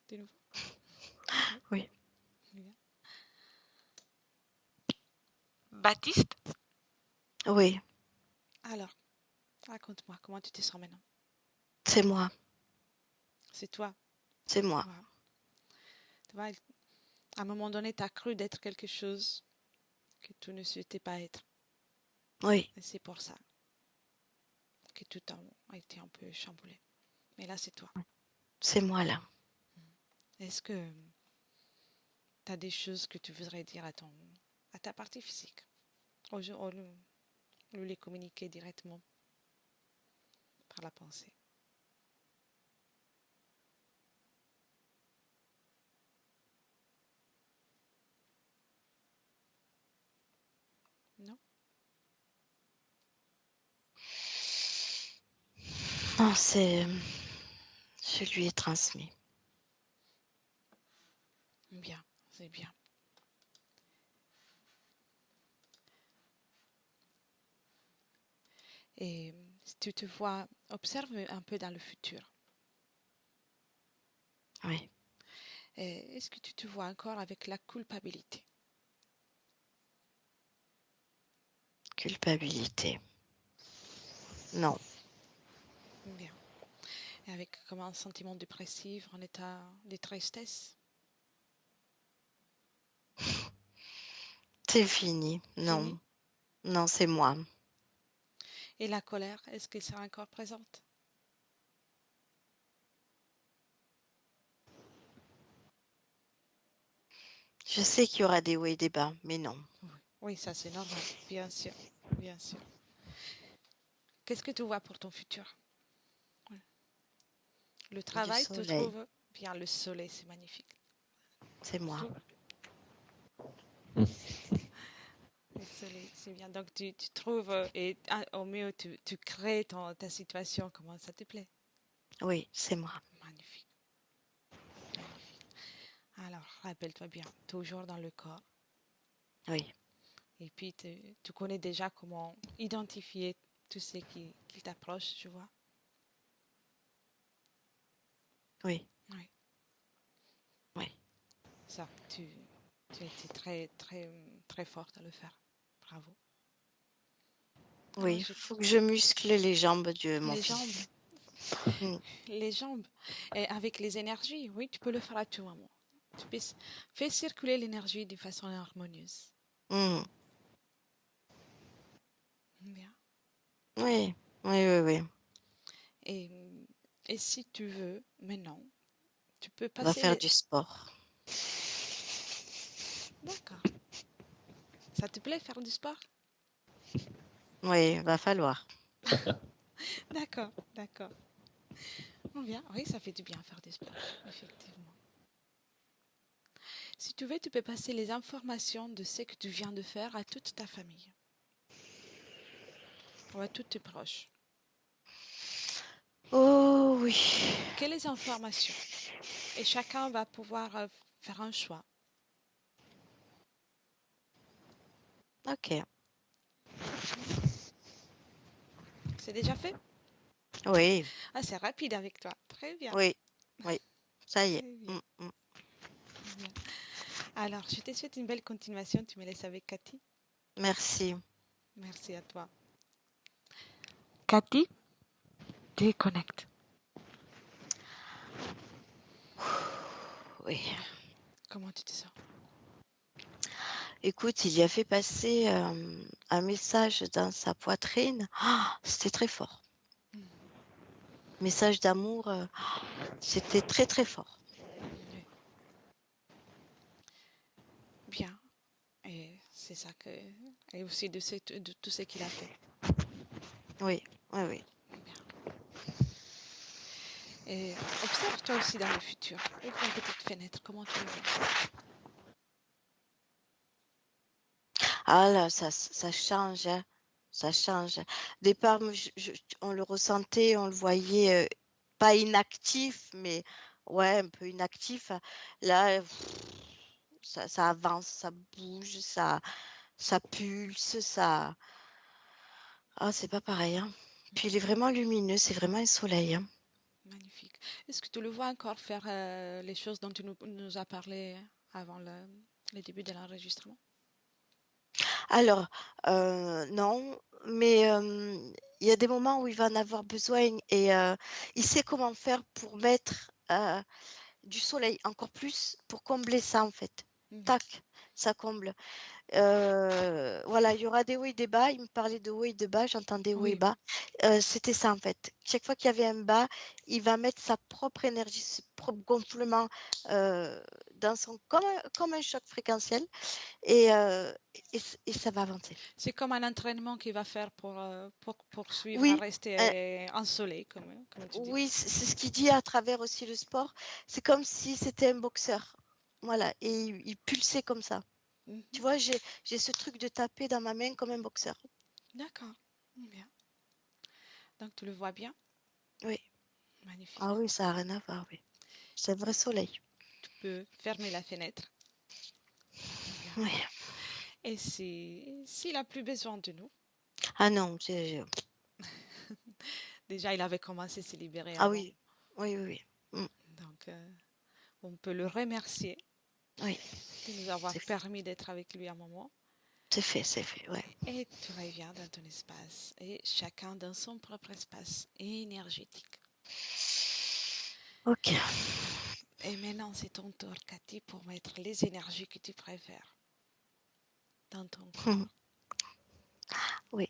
de nouveau? Oui. Bien. Baptiste? Oui, Alors, raconte-moi, comment tu te sens maintenant? c'est moi. C'est toi. C'est moi. Wow. Tu vois, à un moment donné, tu as cru d'être quelque chose que tu ne souhaitais pas être. Oui, Et c'est pour ça que tout a été un peu chamboulé. Mais là, c'est toi. c'est moi là. Est-ce que tu as des choses que tu voudrais dire à ta partie physique? Ou les communiquer directement par la pensée? Non? Non, je lui ai transmis. Bien, c'est bien. Et si tu te vois, observe un peu dans le futur. Oui, Est-ce que tu te vois encore avec la culpabilité? culpabilité. Non, Bien. Et avec comme un sentiment dépressif, un état de tristesse? c'est fini. Fini? Non, non, c'est moi. Et la colère, est-ce qu'elle sera encore présente? Je sais qu'il y aura des hauts et des bas, mais non. Oui, oui, ça c'est normal, bien sûr, bien sûr. Qu'est-ce que tu vois pour ton futur? Le Du travail, tu soleil, trouves bien le soleil, c'est magnifique. c'est moi. Le soleil, c'est bien. Donc tu trouves, au mieux, tu crées ta situation, comment ça te plaît? Oui, c'est moi. Magnifique, magnifique. rappelle-toi bien, toujours dans le corps. Oui, Et puis, tu connais déjà comment identifier tout ce qui t'approche, tu vois. oui, Oui, oui. ça, tu as été très, très, très forte à le faire. Bravo. Oui, faut que je muscle les jambes de mon Les fils. jambes, Mm. les jambes. Et avec les énergies, oui, tu peux le faire à tout moment. Tu peux faire circuler l'énergie de façon harmonieuse. Mm. Bien. Oui, oui, oui, oui. Et, et si tu veux, maintenant, tu peux On va passer faire les... du sport. D'accord. Ça te plaît faire du sport? Oui, va falloir. D'accord, d'accord. Bien. Oui, ça fait du bien faire du sport, effectivement. Si tu veux, tu peux passer les informations de ce que tu viens de faire à toute ta famille ou à tous tes proches. Oh oui. Quelles informations? Et chacun va pouvoir faire un choix. Ok. C'est déjà fait? Oui, Ah, c'est rapide avec toi. Très bien. oui, oui. Ça y est. Très bien. Bien. Alors, je te souhaite une belle continuation. Tu me laisses avec Cathy. Merci. Merci à toi. Cathy, déconnecte. Oui. Comment tu te sens? Écoute, il y a fait passer un message dans sa poitrine. Ah, c'était très fort. Message d'amour, c'était très très fort. Oui. Bien. Et c'est ça que... Et aussi de tout ce qu'il a fait. Oui, oui, oui. Bien. Et observe-toi aussi dans le futur. Ouvre une petite fenêtre. Comment tu le vois? Ah là, ça change, hein. Ça change. Au départ, moi, on le ressentait, on le voyait pas inactif, mais ouais, un peu inactif. Là, ça avance, ça bouge, ça pulse, ça. Ah, c'est pas pareil, hein. Puis il est vraiment lumineux, c'est vraiment un soleil, hein. Magnifique. Est-ce que tu le vois encore faire les choses dont tu nous as parlé avant le début de l'enregistrement? Alors, non, mais il y a des moments où il va en avoir besoin et il sait comment faire pour mettre du soleil encore plus pour combler ça en fait. Tac, ça comble. Voilà, il y aura des hauts et des bas. Il me parlait de hauts et de bas, j'entendais hauts et Oui, bas. C'était ça en fait. Chaque fois qu'il y avait un bas, il va mettre sa propre énergie, ses propres gonflements dans son comme un choc fréquentiel et, et ça va avancer. c'est comme un entraînement qu'il va faire pour suivre à Oui, rester en soleil, comme tu dis. oui, c'est ce qu'il dit à travers aussi le sport. C'est comme si c'était un boxeur. Voilà, et il pulsait comme ça. Mhm. Tu vois, j'ai ce truc de taper dans ma main comme un boxeur. D'accord, bien. Donc tu le vois bien? Oui. Magnifique. Ah oui, ça n'a rien à voir, oui. C'est un vrai soleil. Tu peux fermer la fenêtre. Bien. Oui. Et s'il a plus besoin de nous, Ah non, déjà il avait commencé à se libérer ah avant, oui, oui, oui, oui. donc on peut le remercier Oui, de nous avoir c'est permis d'être avec lui un moment. c'est fait, ouais. Et tu reviens dans ton espace, et chacun dans son propre espace énergétique. Ok. Et maintenant, c'est ton tour, Cathy, pour mettre les énergies que tu préfères dans ton corps. Oui,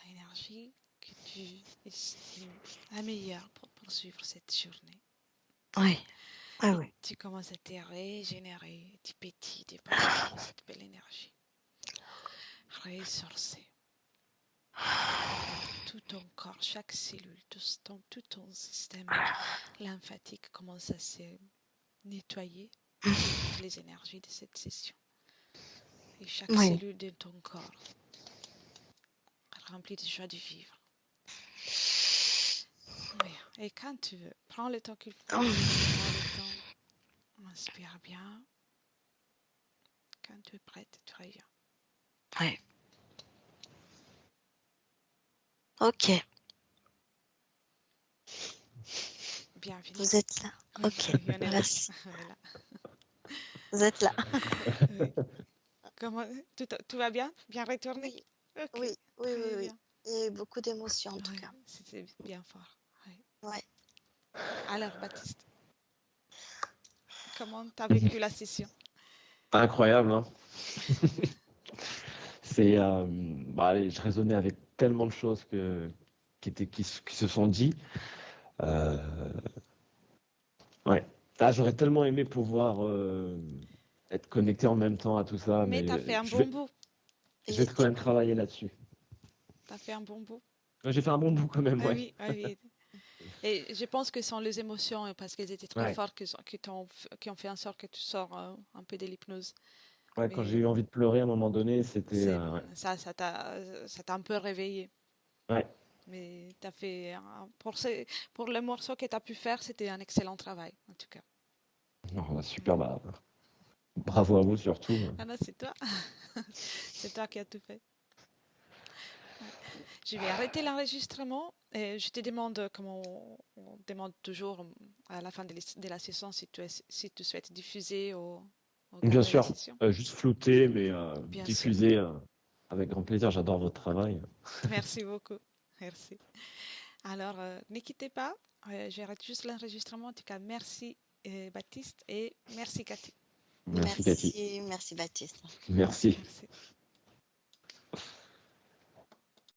L'énergie que tu estimes la meilleure pour poursuivre cette journée. oui, oui, Et oui. tu commences à te régénérer, tu pétilles de partout de cette belle énergie. Ressourcer. Permettre tout ton corps, chaque cellule, tout ton système lymphatique commence à se nettoyer de toutes les énergies de cette session. Et chaque Oui. cellule de ton corps remplie de joie de vivre. Et quand tu veux, prends le temps qu'il faut. Prends le temps. Inspire bien. Quand tu es prête, tu reviens. Ouais. Ok, Bienvenue. vous êtes là. Oui, Ok, oui, on est là. merci. On est là. Vous êtes là. Oui. Comment, tout va bien? Bien retourné? Oui, Ok, oui, oui, oui, très oui. bien. Il y a eu beaucoup d'émotions en tout Oui, cas. c'était bien fort. Oui. Ouais. Alors, Baptiste, comment tu as vécu la session? Incroyable, hein. C'est, bah, je raisonnais avec tellement de choses qui se sont dit. Euh, ouais. Ah, j'aurais tellement aimé pouvoir être connecté en même temps à tout ça, Mais tu as mais fait un bon bout. je vais Et, quand même travailler là-dessus. Tu as fait un bon bout. Ouais, j'ai fait un bon bout quand même, Ah ouais. oui, ah oui. Et je pense que ce sont les émotions, parce qu'elles étaient très Ouais. fortes, qui ont fait en sorte que tu sors un peu de l'hypnose. Ouais, quand j'ai Mais eu envie de pleurer à un moment donné, c'était. Ouais. ça t'a un peu réveillé. Ouais. Mais t'as fait pour le morceau que tu as pu faire, c'était un excellent travail, en tout cas. Non, bah, super, bah, bravo à vous surtout. Ah non, c'est toi. C'est toi qui as tout fait. Ouais. Je vais arrêter l'enregistrement et je te demande, comme on demande toujours à la fin de la session, si tu souhaites diffuser ou Bien garder la sûr, session. juste flouter, mais Bien sûr. diffuser avec grand plaisir. J'adore votre travail. Merci beaucoup. Merci. Alors, ne quittez pas. J'arrête juste l'enregistrement. En tout cas, merci Baptiste et merci Cathy. Merci, Cathy. merci Baptiste. Merci. Merci.